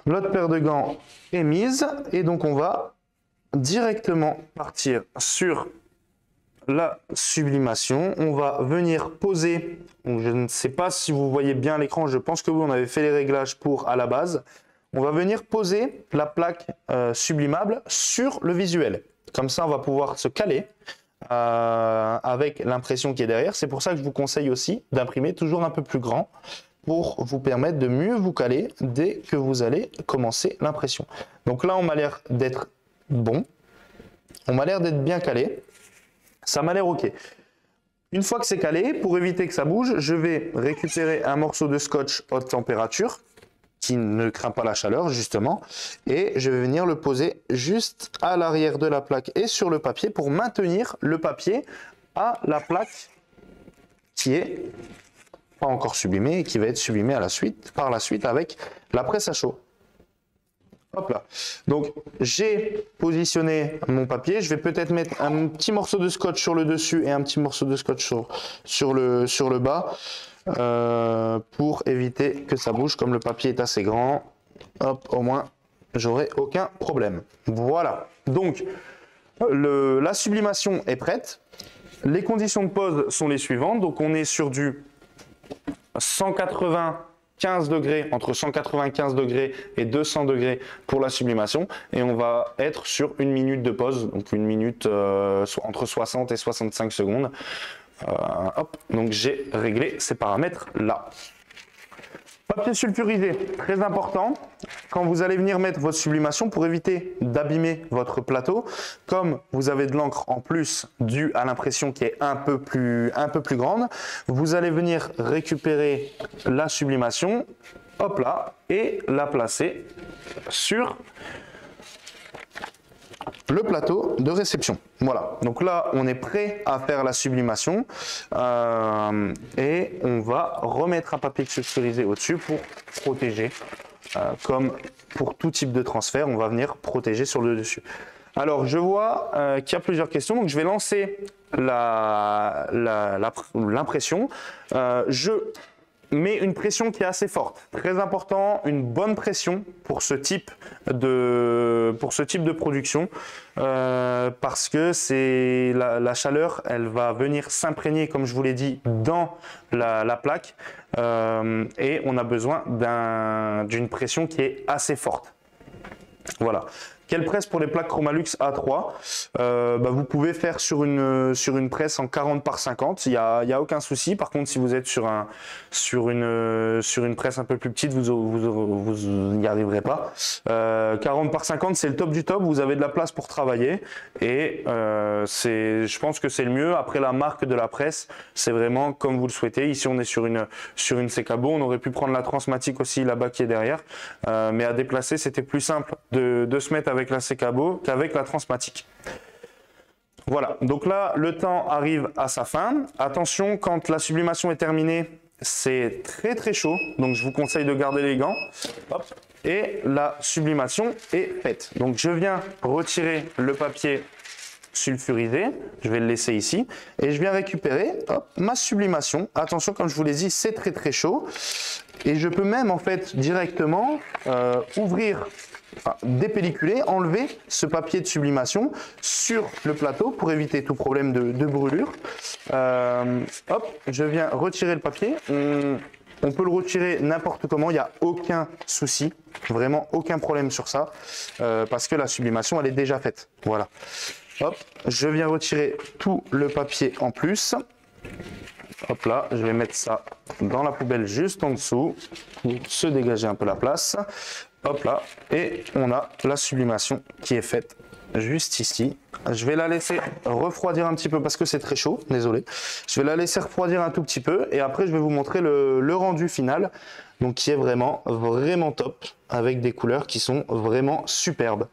l'autre paire de gants est mise, et donc on va directement partir sur la sublimation. On va venir poser, donc je ne sais pas si vous voyez bien l'écran, je pense que vous en avez fait les réglages pour à la base. On va venir poser la plaque sublimable sur le visuel. Comme ça, on va pouvoir se caler avec l'impression qui est derrière. C'est pour ça que je vous conseille aussi d'imprimer toujours un peu plus grand pour vous permettre de mieux vous caler dès que vous allez commencer l'impression. Donc là, on m'a l'air d'être bon. On m'a l'air d'être bien calé. Ça m'a l'air OK. Une fois que c'est calé, pour éviter que ça bouge, je vais récupérer un morceau de scotch haute température qui ne craint pas la chaleur justement, et je vais venir le poser juste à l'arrière de la plaque et sur le papier pour maintenir le papier à la plaque qui est pas encore sublimée et qui va être sublimée par la suite avec la presse à chaud. Hop là. Donc j'ai positionné mon papier, je vais peut-être mettre un petit morceau de scotch sur le dessus et un petit morceau de scotch sur le bas pour éviter que ça bouge. Comme le papier est assez grand, hop, au moins j'aurai aucun problème. Voilà, donc la sublimation est prête. Les conditions de pose sont les suivantes. Donc on est sur du 195 degrés, entre 195 degrés et 200 degrés pour la sublimation, et on va être sur 1 minute de pause, donc 1 minute entre 60 et 65 secondes. Hop, donc j'ai réglé ces paramètres là. Papier sulfurisé, très important quand vous allez venir mettre votre sublimation pour éviter d'abîmer votre plateau. Comme vous avez de l'encre en plus due à l'impression qui est un peu plus grande, vous allez venir récupérer la sublimation, hop là, et la placer sur le plateau de réception. Voilà, donc là on est prêt à faire la sublimation et on va remettre un papier sulfurisé au-dessus pour protéger comme pour tout type de transfert, on va venir protéger sur le dessus. Alors, je vois qu'il y a plusieurs questions, donc je vais lancer l'impression. Je mets une pression qui est assez forte. Très important, une bonne pression pour ce type de production, parce que c'est la chaleur, elle va venir s'imprégner, comme je vous l'ai dit, dans la plaque, et on a besoin d'une pression qui est assez forte. Voilà. Quelle presse pour les plaques Chromalux A3? Vous pouvez faire sur une presse en 40 par 50, il y a aucun souci. Par contre, si vous êtes sur une presse un peu plus petite, vous n'y arriverez pas. 40 par 50, c'est le top du top, vous avez de la place pour travailler, et je pense que c'est le mieux. Après, la marque de la presse, c'est vraiment comme vous le souhaitez. Ici, on est sur une Secabo, on aurait pu prendre la Transmatic aussi là-bas qui est derrière, mais à déplacer, c'était plus simple de se mettre avec la Secabo qu'avec la Transmatic. Voilà, donc là, le temps arrive à sa fin. Attention, quand la sublimation est terminée, c'est très très chaud, donc je vous conseille de garder les gants. Hop, et la sublimation est faite. Donc je viens retirer le papier sulfurisé, je vais le laisser ici, et je viens récupérer ma sublimation. Attention, comme je vous l'ai dit, c'est très très chaud, et je peux même en fait directement ouvrir, dépelliculer, enlever ce papier de sublimation sur le plateau pour éviter tout problème de brûlure. Hop, je viens retirer le papier. On peut le retirer n'importe comment, il n'y a aucun souci, vraiment aucun problème sur ça, parce que la sublimation elle est déjà faite. Voilà. Hop, je viens retirer tout le papier en plus. Hop là, je vais mettre ça dans la poubelle juste en dessous pour se dégager un peu la place. Hop là, et on a la sublimation qui est faite juste ici. Je vais la laisser refroidir un petit peu parce que c'est très chaud, désolé. Je vais la laisser refroidir un tout petit peu et après je vais vous montrer le rendu final, donc qui est vraiment top, avec des couleurs qui sont vraiment superbes.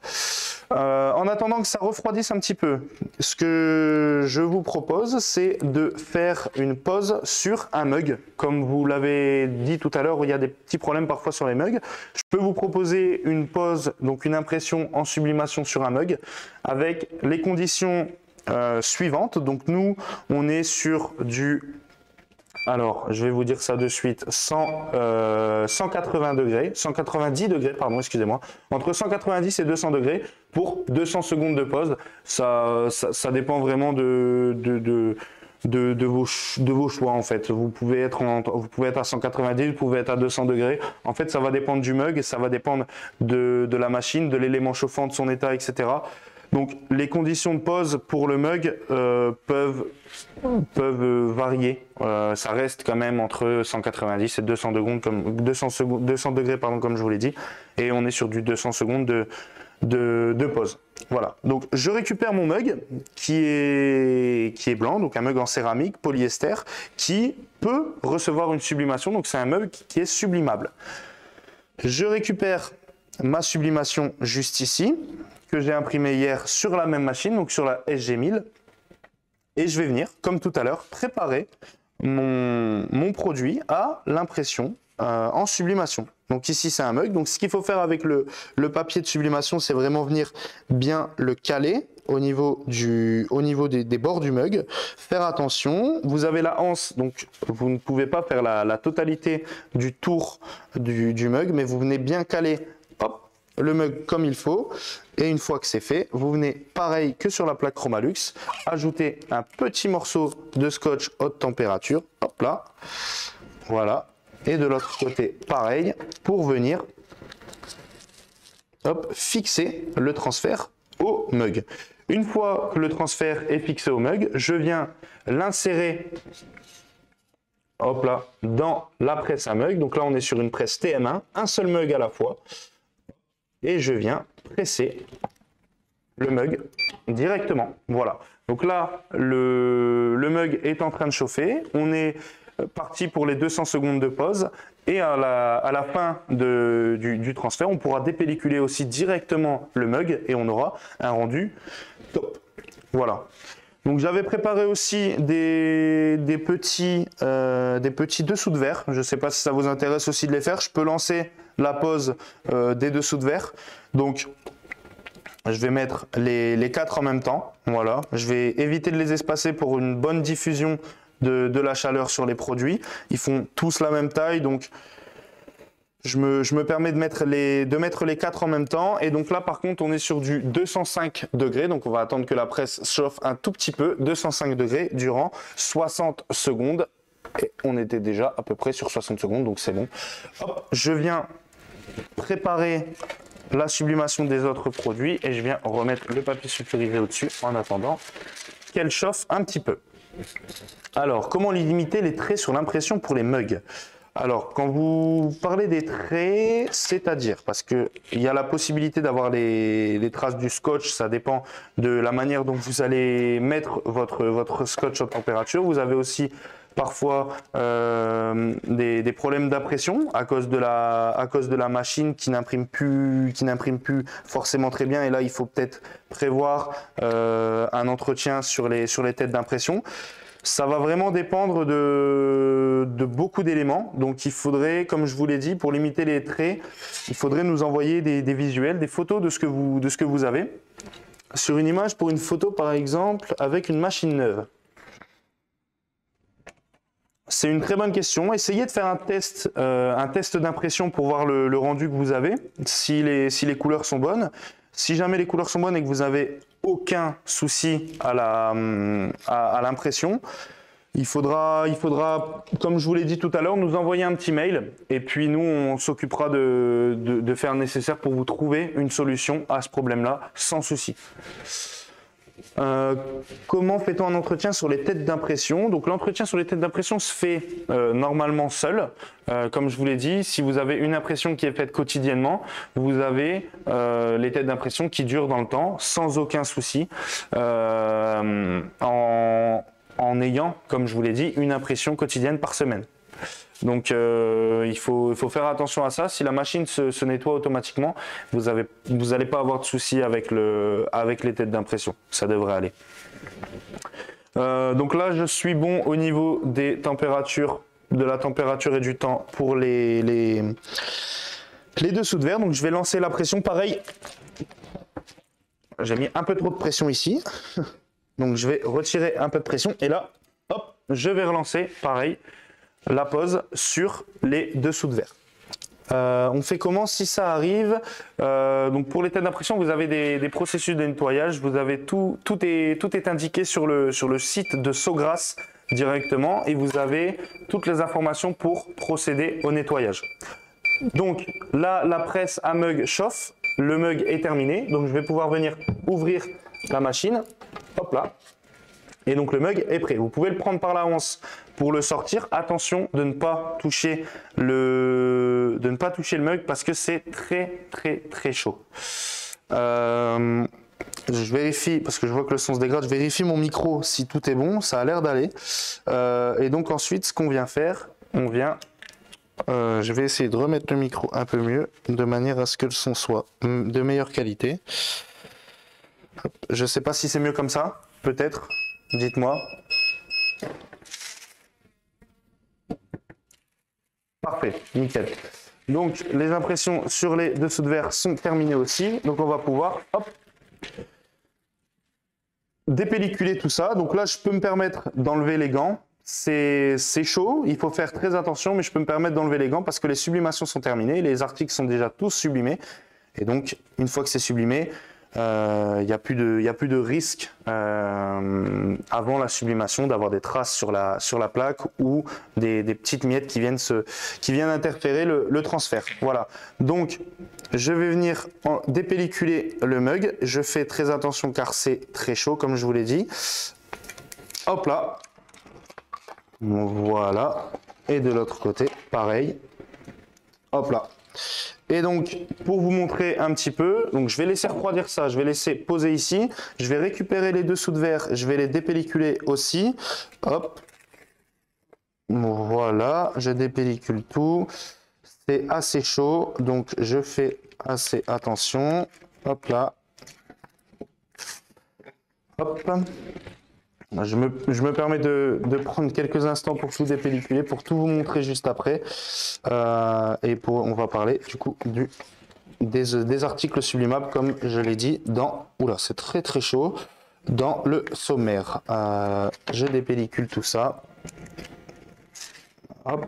En attendant que ça refroidisse un petit peu, ce que je vous propose, c'est de faire une pause sur un mug. Comme vous l'avez dit tout à l'heure, il y a des petits problèmes parfois sur les mugs. Je peux vous proposer une pause, donc une impression en sublimation sur un mug, avec les conditions suivantes. Donc nous, on est sur du... Alors, je vais vous dire ça de suite, 180 degrés, 190 degrés, pardon, excusez-moi, entre 190 et 200 degrés pour 200 secondes de pause. Ça dépend vraiment de vos choix en fait. Vous pouvez être à 190, vous pouvez être à 200 degrés. En fait, ça va dépendre du mug, ça va dépendre de la machine, de l'élément chauffant, de son état, etc. Donc les conditions de pause pour le mug peuvent varier. Ça reste quand même entre 190 et 200 degrés, comme je vous l'ai dit. Et on est sur du 200 secondes de pause. Voilà. Donc je récupère mon mug qui est blanc, donc un mug en céramique, polyester, qui peut recevoir une sublimation. Donc c'est un mug qui est sublimable. Je récupère ma sublimation juste ici, que j'ai imprimé hier sur la même machine, donc sur la SG1000, et je vais venir, comme tout à l'heure, préparer mon produit à l'impression en sublimation. Donc ici c'est un mug, donc ce qu'il faut faire avec le papier de sublimation, c'est vraiment venir bien le caler au niveau des bords du mug. Faire attention, vous avez la anse, donc vous ne pouvez pas faire la totalité du tour du mug, mais vous venez bien caler le mug comme il faut, et une fois que c'est fait, vous venez pareil que sur la plaque Chromalux, ajouter un petit morceau de scotch haute température, hop là, voilà, et de l'autre côté pareil, pour venir fixer le transfert au mug. Une fois que le transfert est fixé au mug, je viens l'insérer hop là, dans la presse à mug. Donc là on est sur une presse TM1, un seul mug à la fois. Et je viens presser le mug directement. Voilà. Donc là, le mug est en train de chauffer. On est parti pour les 200 secondes de pause. Et à la fin du transfert, on pourra dépelliculer aussi directement le mug et on aura un rendu top. Voilà. Donc j'avais préparé aussi des petits dessous de verre. Je ne sais pas si ça vous intéresse aussi de les faire. Je peux lancer la pose des dessous de verre. Donc, je vais mettre les 4 en même temps. Voilà. Je vais éviter de les espacer pour une bonne diffusion de la chaleur sur les produits. Ils font tous la même taille, donc je me permets de mettre les 4 en même temps. Et donc là, par contre, on est sur du 205 degrés. Donc on va attendre que la presse chauffe un tout petit peu, 205 degrés durant 60 secondes. Et on était déjà à peu près sur 60 secondes, donc c'est bon. Hop, je viens préparer la sublimation des autres produits et je viens remettre le papier sulfurisé au-dessus en attendant qu'elle chauffe un petit peu. Alors, comment limiter les traits sur l'impression pour les mugs? Alors, quand vous parlez des traits, c'est-à-dire, parce qu'il y a la possibilité d'avoir les traces du scotch, ça dépend de la manière dont vous allez mettre votre scotch en température. Vous avez aussi parfois des problèmes d'impression à cause de la machine qui n'imprime plus forcément très bien. Et là, il faut peut-être prévoir un entretien sur les têtes d'impression. Ça va vraiment dépendre de beaucoup d'éléments. Donc, il faudrait, comme je vous l'ai dit, pour limiter les traits, il faudrait nous envoyer des visuels, des photos de ce que vous avez. Sur une image, pour une photo, par exemple, avec une machine neuve. C'est une très bonne question. Essayez de faire un test d'impression pour voir le rendu que vous avez, si les couleurs sont bonnes. Si jamais les couleurs sont bonnes et que vous n'avez aucun souci à l'impression, il faudra, comme je vous l'ai dit tout à l'heure, nous envoyer un petit mail et puis nous, on s'occupera de faire le nécessaire pour vous trouver une solution à ce problème-là sans souci. Comment fait-on un entretien sur les têtes d'impression? Donc l'entretien sur les têtes d'impression se fait normalement seul. Comme je vous l'ai dit, si vous avez une impression qui est faite quotidiennement, vous avez les têtes d'impression qui durent dans le temps sans aucun souci, en ayant, comme je vous l'ai dit, une impression quotidienne par semaine. Donc il faut faire attention à ça. Si la machine se nettoie automatiquement, vous n'allez pas avoir de soucis avec les têtes d'impression. Ça devrait aller. Donc là, je suis bon au niveau des températures, de la température et du temps pour les dessous de verre. Donc je vais lancer la pression. Pareil, j'ai mis un peu trop de pression ici. Donc je vais retirer un peu de pression. Et là, hop, je vais relancer. Pareil, la pose sur les dessous de verre. On fait comment si ça arrive? Donc pour les têtes d'impression, vous avez des processus de nettoyage. Vous avez tout est indiqué sur le site de Sogras directement et vous avez toutes les informations pour procéder au nettoyage. Donc là, la presse à mug chauffe. Le mug est terminé. Donc je vais pouvoir venir ouvrir la machine. Hop là. Et donc le mug est prêt. Vous pouvez le prendre par la anse pour le sortir. Attention de ne pas toucher le mug parce que c'est très chaud. Je vérifie, parce que je vois que le son se dégrade, je vérifie mon micro si tout est bon. Ça a l'air d'aller. Et donc ensuite, ce qu'on vient faire, je vais essayer de remettre le micro un peu mieux, de manière à ce que le son soit de meilleure qualité. Je ne sais pas si c'est mieux comme ça, peut-être. Dites-moi. Parfait, nickel. Donc les impressions sur les dessous de verre sont terminées aussi. Donc on va pouvoir dépelliculer tout ça. Donc là je peux me permettre d'enlever les gants. C'est chaud, il faut faire très attention, mais je peux me permettre d'enlever les gants parce que les sublimations sont terminées. Les articles sont déjà tous sublimés. Et donc une fois que c'est sublimé, il n'y a plus de risque avant la sublimation d'avoir des traces sur la plaque ou des petites miettes qui viennent interférer le transfert. Voilà. Donc, je vais venir dépelliculer le mug. Je fais très attention car c'est très chaud, comme je vous l'ai dit. Hop là. Voilà. Et de l'autre côté, pareil. Hop là. Et donc, pour vous montrer un petit peu, donc je vais laisser refroidir ça, je vais laisser poser ici, je vais récupérer les dessous de verre, je vais les dépelliculer aussi, hop, voilà, je dépellicule tout, c'est assez chaud, donc je fais assez attention, hop là, hop, Je me permets de prendre quelques instants pour tout dépelliculer, pour tout vous montrer juste après. On va parler du coup des articles sublimables, comme je l'ai dit, dans... Oula, c'est très très chaud. Dans le sommaire. Je dépellicule tout ça. Hop.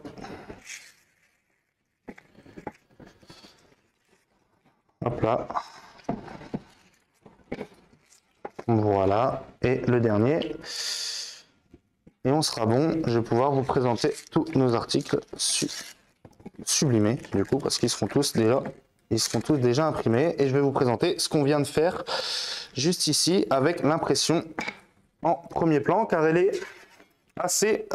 Hop là. Voilà. Et le dernier. Et on sera bon. Je vais pouvoir vous présenter tous nos articles sublimés, du coup, parce qu'ils seront tous déjà imprimés. Et je vais vous présenter ce qu'on vient de faire juste ici avec l'impression en premier plan, car elle est assez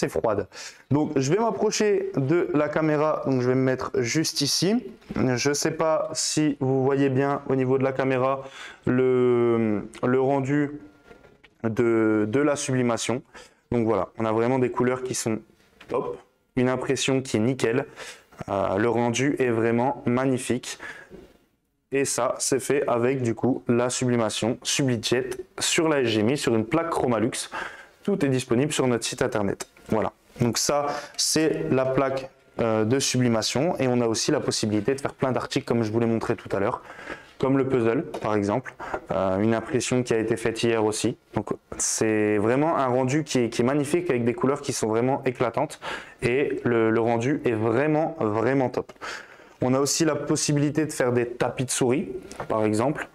froide. Donc je vais m'approcher de la caméra, donc je vais me mettre juste ici. Je ne sais pas si vous voyez bien au niveau de la caméra le rendu de la sublimation. Donc voilà, on a vraiment des couleurs qui sont top, une impression qui est nickel, le rendu est vraiment magnifique. Et ça, c'est fait avec du coup la sublimation SubliJet sur la SGMI, sur une plaque Chromalux. Tout est disponible sur notre site internet. Voilà. Donc ça, c'est la plaque de sublimation. Et on a aussi la possibilité de faire plein d'articles comme je vous l'ai montré tout à l'heure. Comme le puzzle, par exemple. Une impression qui a été faite hier aussi. Donc c'est vraiment un rendu qui est magnifique avec des couleurs qui sont vraiment éclatantes. Et le rendu est vraiment, vraiment top. On a aussi la possibilité de faire des tapis de souris, par exemple.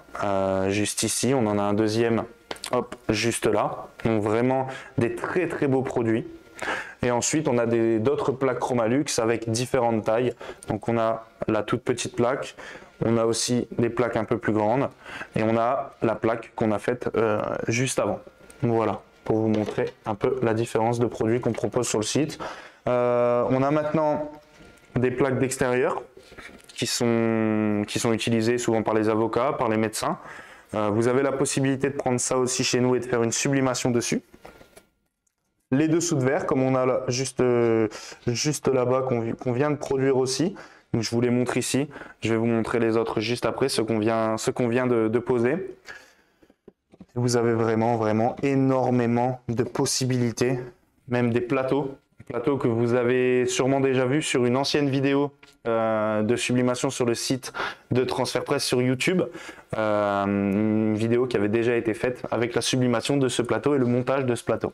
Juste ici, on en a un deuxième, hop, juste là. Donc vraiment des très très beaux produits. Et ensuite, on a d'autres plaques Chromalux avec différentes tailles. Donc on a la toute petite plaque, on a aussi des plaques un peu plus grandes. Et on a la plaque qu'on a faite juste avant. Voilà, pour vous montrer un peu la différence de produits qu'on propose sur le site. On a maintenant des plaques d'extérieur qui sont utilisées souvent par les avocats, par les médecins. Vous avez la possibilité de prendre ça aussi chez nous et de faire une sublimation dessus. Les dessous de verre, comme on a là, juste là-bas, qu'on vient de produire aussi. Donc, je vous les montre ici. Je vais vous montrer les autres juste après, ce qu'on vient de poser. Vous avez vraiment, vraiment énormément de possibilités, même des plateaux. Plateau que vous avez sûrement déjà vu sur une ancienne vidéo de sublimation sur le site de Transfert Presse sur YouTube. Une vidéo qui avait déjà été faite avec la sublimation de ce plateau et le montage de ce plateau.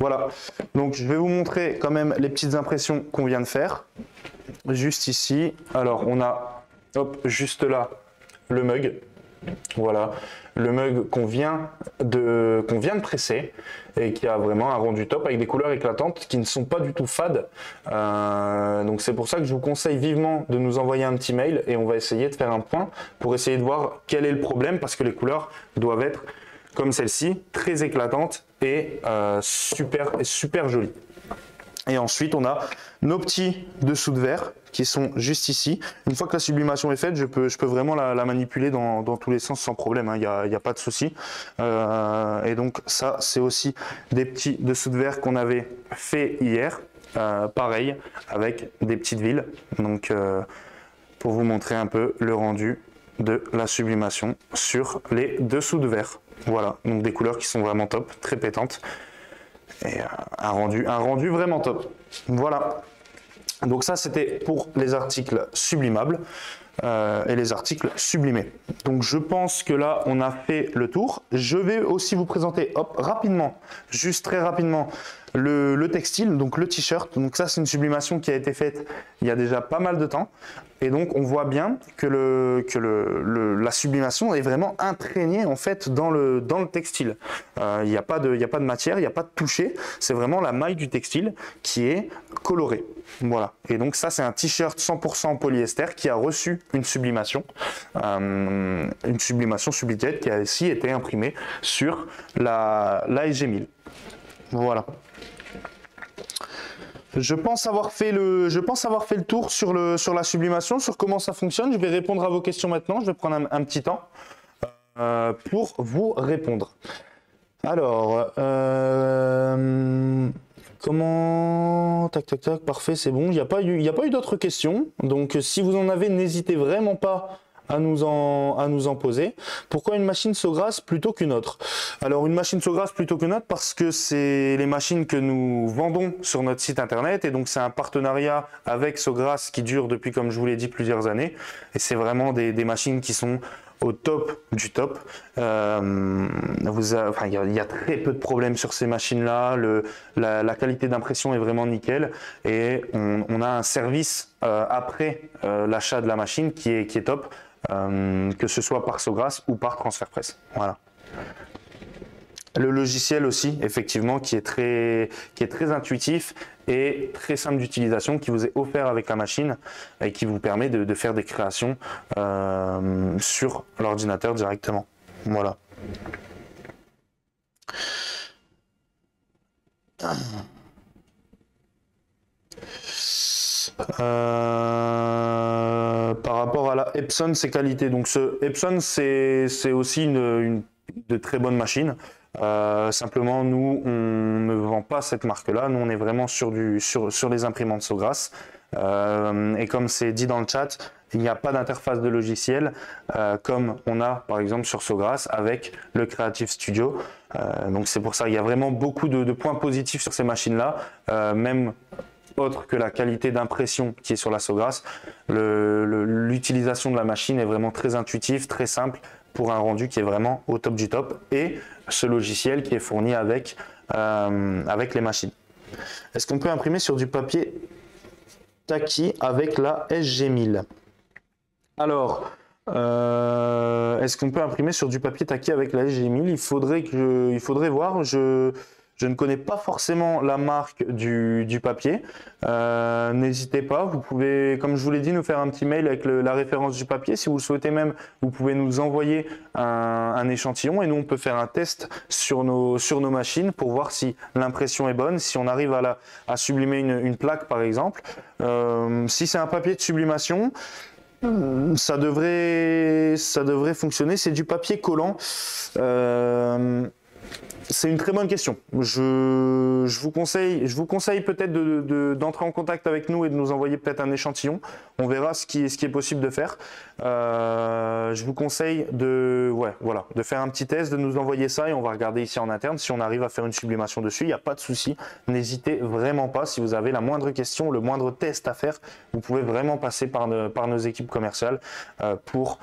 Voilà, donc je vais vous montrer quand même les petites impressions qu'on vient de faire. Juste ici, alors on a, hop, juste là, le mug. Voilà, le mug qu'on vient de presser et qui a vraiment un rendu top avec des couleurs éclatantes qui ne sont pas du tout fades. Donc c'est pour ça que je vous conseille vivement de nous envoyer un petit mail et on va essayer de faire un point pour essayer de voir quel est le problème, parce que les couleurs doivent être comme celle-ci, très éclatantes et super jolies. Et ensuite, on a nos petits dessous de verre qui sont juste ici. Une fois que la sublimation est faite, je peux vraiment la manipuler dans tous les sens sans problème, hein. Il y a pas de souci. Et donc ça, c'est aussi des petits dessous de verre qu'on avait fait hier. Pareil, avec des petites villes. Donc, pour vous montrer un peu le rendu de la sublimation sur les dessous de verre. Voilà, donc des couleurs qui sont vraiment top, très pétantes. Et un rendu vraiment top. Voilà. Donc ça, c'était pour les articles sublimables et les articles sublimés. Donc je pense que là, on a fait le tour. Je vais aussi vous présenter, hop, rapidement, juste très rapidement, le textile, donc le t-shirt. Donc ça, c'est une sublimation qui a été faite il y a déjà pas mal de temps. Et donc on voit bien que la sublimation est vraiment imprégnée en fait dans le textile. Il n'y a pas de matière, il n'y a pas de toucher. C'est vraiment la maille du textile qui est colorée. Voilà. Et donc ça, c'est un t-shirt 100% polyester qui a reçu une sublimation SubliJet qui a aussi été imprimée sur la SG1000. Voilà. Je pense avoir fait le tour sur la sublimation, sur comment ça fonctionne. Je vais répondre à vos questions maintenant. Je vais prendre un petit temps pour vous répondre. Alors, comment... Tac, parfait, c'est bon. Il n'y a pas eu d'autres questions. Donc, si vous en avez, n'hésitez vraiment pas à nous en poser. Pourquoi une machine Sogras plutôt qu'une autre? Alors une machine Sogras plutôt qu'une autre parce que c'est les machines que nous vendons sur notre site internet et donc c'est un partenariat avec Sogras qui dure depuis, comme je vous l'ai dit, plusieurs années et c'est vraiment des machines qui sont au top du top. Il y a très peu de problèmes sur ces machines-là. La qualité d'impression est vraiment nickel et on a un service après l'achat de la machine qui est top, que ce soit par Sogras ou par TransferPress. Voilà. Le logiciel aussi, effectivement, qui est très intuitif et très simple d'utilisation, qui vous est offert avec la machine et qui vous permet de faire des créations sur l'ordinateur directement. Voilà. Par rapport à la Epson, ses qualités. Donc ce Epson, c'est aussi une de très bonne machine. Simplement, nous, on ne vend pas cette marque-là. Nous, on est vraiment sur les imprimantes Sogras. Et comme c'est dit dans le chat, il n'y a pas d'interface de logiciel comme on a par exemple sur Sogras avec le Creative Studio. Donc c'est pour ça qu'il y a vraiment beaucoup de points positifs sur ces machines-là, même autre que la qualité d'impression qui est sur la Sogras. L'utilisation de la machine est vraiment très intuitive, très simple pour un rendu qui est vraiment au top du top et ce logiciel qui est fourni avec les machines. Est-ce qu'on peut imprimer sur du papier Taki avec la SG1000? Alors, est-ce qu'on peut imprimer sur du papier Taki avec la SG1000? Il faudrait voir. Je ne connais pas forcément la marque du papier. N'hésitez pas, vous pouvez, comme je vous l'ai dit, nous faire un petit mail avec la référence du papier. Si vous le souhaitez même, vous pouvez nous envoyer un échantillon et nous, on peut faire un test sur nos machines pour voir si l'impression est bonne, si on arrive à sublimer une plaque, par exemple. Si c'est un papier de sublimation, ça devrait fonctionner. C'est du papier collant. C'est une très bonne question. Je vous conseille peut-être d'entrer en contact avec nous et de nous envoyer peut-être un échantillon. On verra ce qui est possible de faire. Je vous conseille de faire un petit test, de nous envoyer ça et on va regarder ici en interne si on arrive à faire une sublimation dessus. Il n'y a pas de souci. N'hésitez vraiment pas. Si vous avez la moindre question, le moindre test à faire, vous pouvez vraiment passer par nos équipes commerciales pour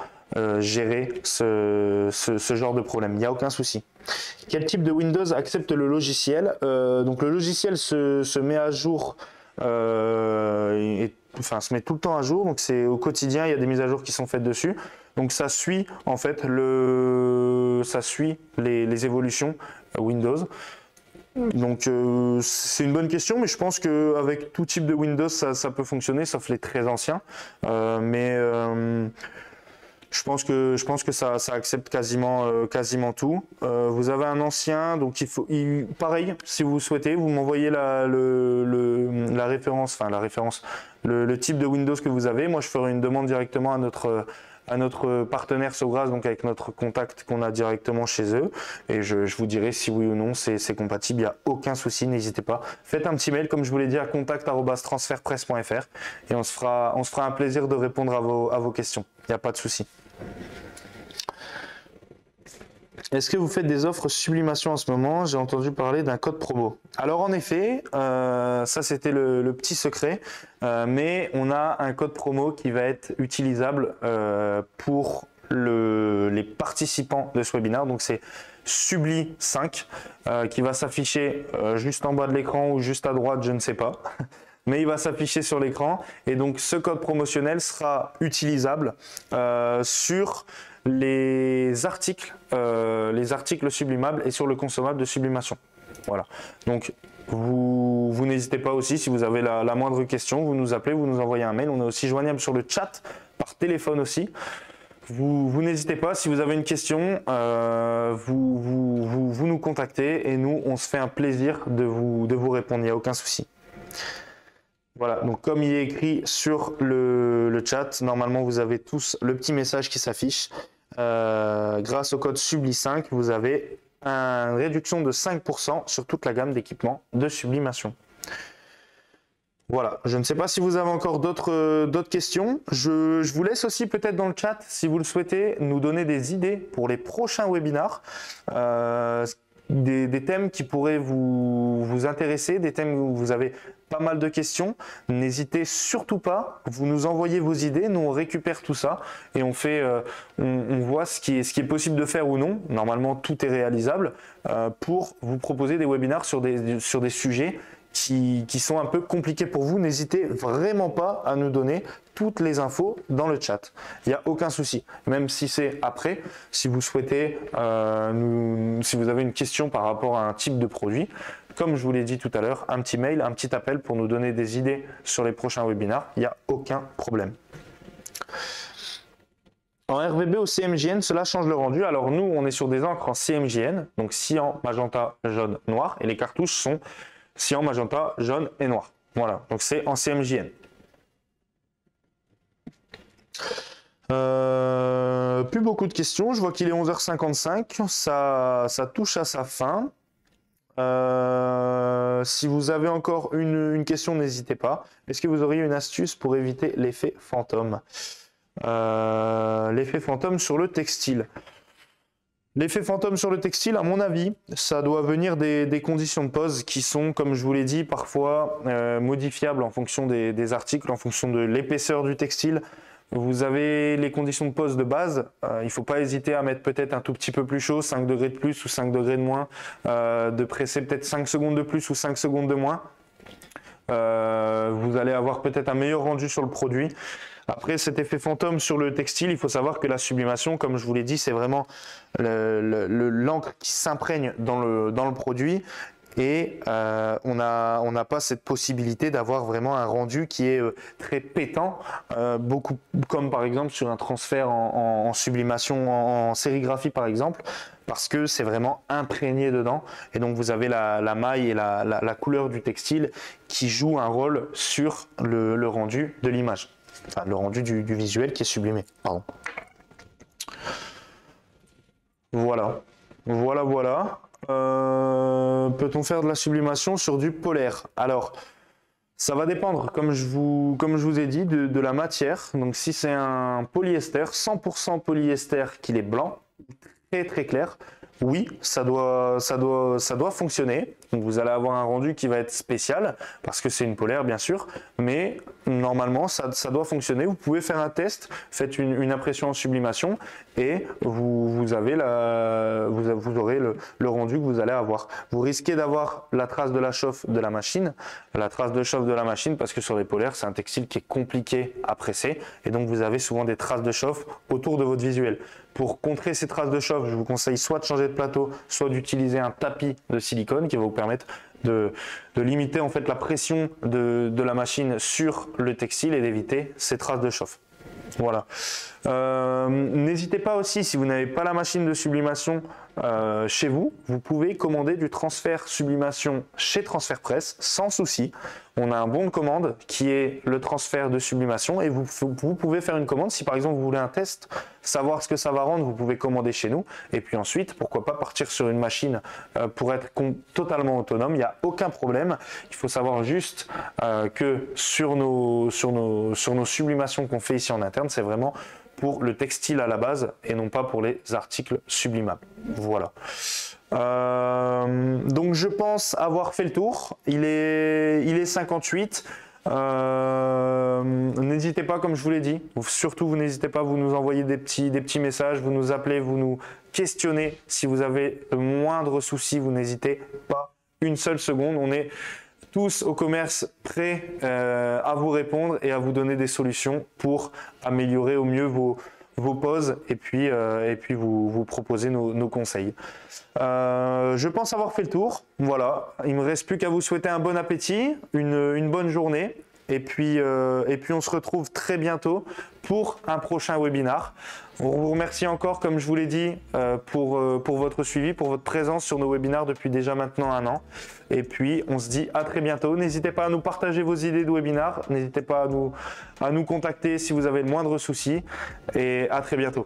gérer ce genre de problème. Il n'y a aucun souci. Quel type de Windows accepte le logiciel? Donc le logiciel se met à jour, se met tout le temps à jour. Donc c'est au quotidien, il y a des mises à jour qui sont faites dessus. Donc ça suit en fait les évolutions Windows. Donc c'est une bonne question, mais je pense qu'avec tout type de Windows, ça peut fonctionner, sauf les très anciens. Je pense que ça accepte quasiment tout. Vous avez un ancien, donc pareil, si vous souhaitez, vous m'envoyez la référence, le type de Windows que vous avez. Moi, je ferai une demande directement à notre partenaire Sogras, donc avec notre contact qu'on a directement chez eux, et je vous dirai si oui ou non c'est compatible. Il n'y a aucun souci, n'hésitez pas. Faites un petit mail, comme je vous l'ai dit, à contact@transferpress.fr et on se fera un plaisir de répondre à vos questions. Il n'y a pas de souci. Est-ce que vous faites des offres sublimation en ce moment? J'ai entendu parler d'un code promo. Alors en effet, ça c'était le petit secret, mais on a un code promo qui va être utilisable pour les participants de ce webinaire. Donc c'est Subli5 qui va s'afficher juste en bas de l'écran ou juste à droite, je ne sais pas. Mais il va s'afficher sur l'écran et donc ce code promotionnel sera utilisable sur les articles sublimables et sur le consommable de sublimation. Voilà. Donc vous n'hésitez pas aussi, si vous avez la moindre question, vous nous appelez, vous nous envoyez un mail. On est aussi joignable sur le chat, par téléphone aussi. Vous n'hésitez pas, si vous avez une question, vous nous contactez et nous on se fait un plaisir de vous répondre, il n'y a aucun souci. Voilà, donc comme il est écrit sur le chat, normalement vous avez tous le petit message qui s'affiche. Grâce au code Subli5, vous avez une réduction de 5% sur toute la gamme d'équipements de sublimation. Voilà, je ne sais pas si vous avez encore d'autres questions. Je vous laisse aussi peut-être dans le chat, si vous le souhaitez, nous donner des idées pour les prochains webinars, des thèmes qui pourraient vous intéresser, des thèmes où vous avez pas mal de questions. N'hésitez surtout pas, vous nous envoyez vos idées, nous on récupère tout ça et on fait, on voit ce qui est possible de faire ou non. Normalement, tout est réalisable pour vous proposer des webinars sur des sujets qui sont un peu compliqués pour vous. N'hésitez vraiment pas à nous donner toutes les infos dans le chat. Il n'y a aucun souci. Même si c'est après, si vous souhaitez, si vous avez une question par rapport à un type de produit, comme je vous l'ai dit tout à l'heure, un petit mail, un petit appel pour nous donner des idées sur les prochains webinars, il n'y a aucun problème. En RVB ou CMJN, cela change le rendu. Alors nous, on est sur des encres en CMJN, donc cyan, magenta, jaune, noir, et les cartouches sont cyan, magenta, jaune et noir. Voilà, donc c'est en CMJN. Plus beaucoup de questions, je vois qu'il est 11h55, ça touche à sa fin. Si vous avez encore une question, n'hésitez pas. Est-ce que vous auriez une astuce pour éviter l'effet fantôme? L'effet fantôme sur le textile. L'effet fantôme sur le textile, à mon avis, ça doit venir des conditions de pose qui sont, comme je vous l'ai dit, parfois modifiables en fonction des articles, en fonction de l'épaisseur du textile. Vous avez les conditions de pose de base, il ne faut pas hésiter à mettre peut-être un tout petit peu plus chaud, 5 degrés de plus ou 5 degrés de moins, de presser peut-être 5 secondes de plus ou 5 secondes de moins. Vous allez avoir peut-être un meilleur rendu sur le produit. Après cet effet fantôme sur le textile, il faut savoir que la sublimation, comme je vous l'ai dit, c'est vraiment l'encre qui s'imprègne dans le produit. Et on n'a pas cette possibilité d'avoir vraiment un rendu qui est très pétant, beaucoup comme par exemple sur un transfert en sublimation, en sérigraphie par exemple, parce que c'est vraiment imprégné dedans. Et donc vous avez la maille et la couleur du textile qui jouent un rôle sur le rendu de l'image, enfin le rendu du visuel qui est sublimé. Pardon. Voilà. Peut-on faire de la sublimation sur du polaire? Alors, ça va dépendre, comme je vous ai dit, de la matière. Donc, si c'est un polyester, 100% polyester qu'il est blanc, très très clair, oui, ça doit fonctionner. Donc, vous allez avoir un rendu qui va être spécial, parce que c'est une polaire, bien sûr, mais normalement, ça doit fonctionner. Vous pouvez faire un test, faites une impression en sublimation, et vous aurez le rendu que vous allez avoir. Vous risquez d'avoir la trace de la chauffe de la machine, parce que sur les polaires, c'est un textile qui est compliqué à presser, et donc vous avez souvent des traces de chauffe autour de votre visuel. Pour contrer ces traces de chauffe, je vous conseille soit de changer de plateau, soit d'utiliser un tapis de silicone qui va vous permettre de limiter en fait la pression de la machine sur le textile et d'éviter ces traces de chauffe. Voilà. N'hésitez pas aussi, si vous n'avez pas la machine de sublimation chez vous, vous pouvez commander du transfert sublimation chez Transfert Press sans souci. On a un bon de commande qui est le transfert de sublimation et vous pouvez faire une commande. Si par exemple vous voulez un test, savoir ce que ça va rendre, vous pouvez commander chez nous. Et puis ensuite, pourquoi pas partir sur une machine pour être totalement autonome. Il n'y a aucun problème. Il faut savoir juste que sur nos sublimations qu'on fait ici en interne, c'est vraiment pour le textile à la base et non pas pour les articles sublimables. Voilà. Donc je pense avoir fait le tour. Il est 58. N'hésitez pas, comme je vous l'ai dit, surtout vous n'hésitez pas, vous nous envoyez des petits messages, vous nous appelez, vous nous questionnez. Si vous avez le moindre souci, vous n'hésitez pas une seule seconde. On est tous au commerce prêts à vous répondre et à vous donner des solutions pour améliorer au mieux vos poses et puis vous proposer nos conseils. Je pense avoir fait le tour. Voilà, il me reste plus qu'à vous souhaiter un bon appétit, une bonne journée et puis on se retrouve très bientôt pour un prochain webinar. On vous remercie encore, comme je vous l'ai dit, pour votre suivi, pour votre présence sur nos webinars depuis déjà maintenant 1 an. Et puis, on se dit à très bientôt. N'hésitez pas à nous partager vos idées de webinars. N'hésitez pas à nous contacter si vous avez le moindre souci. Et à très bientôt.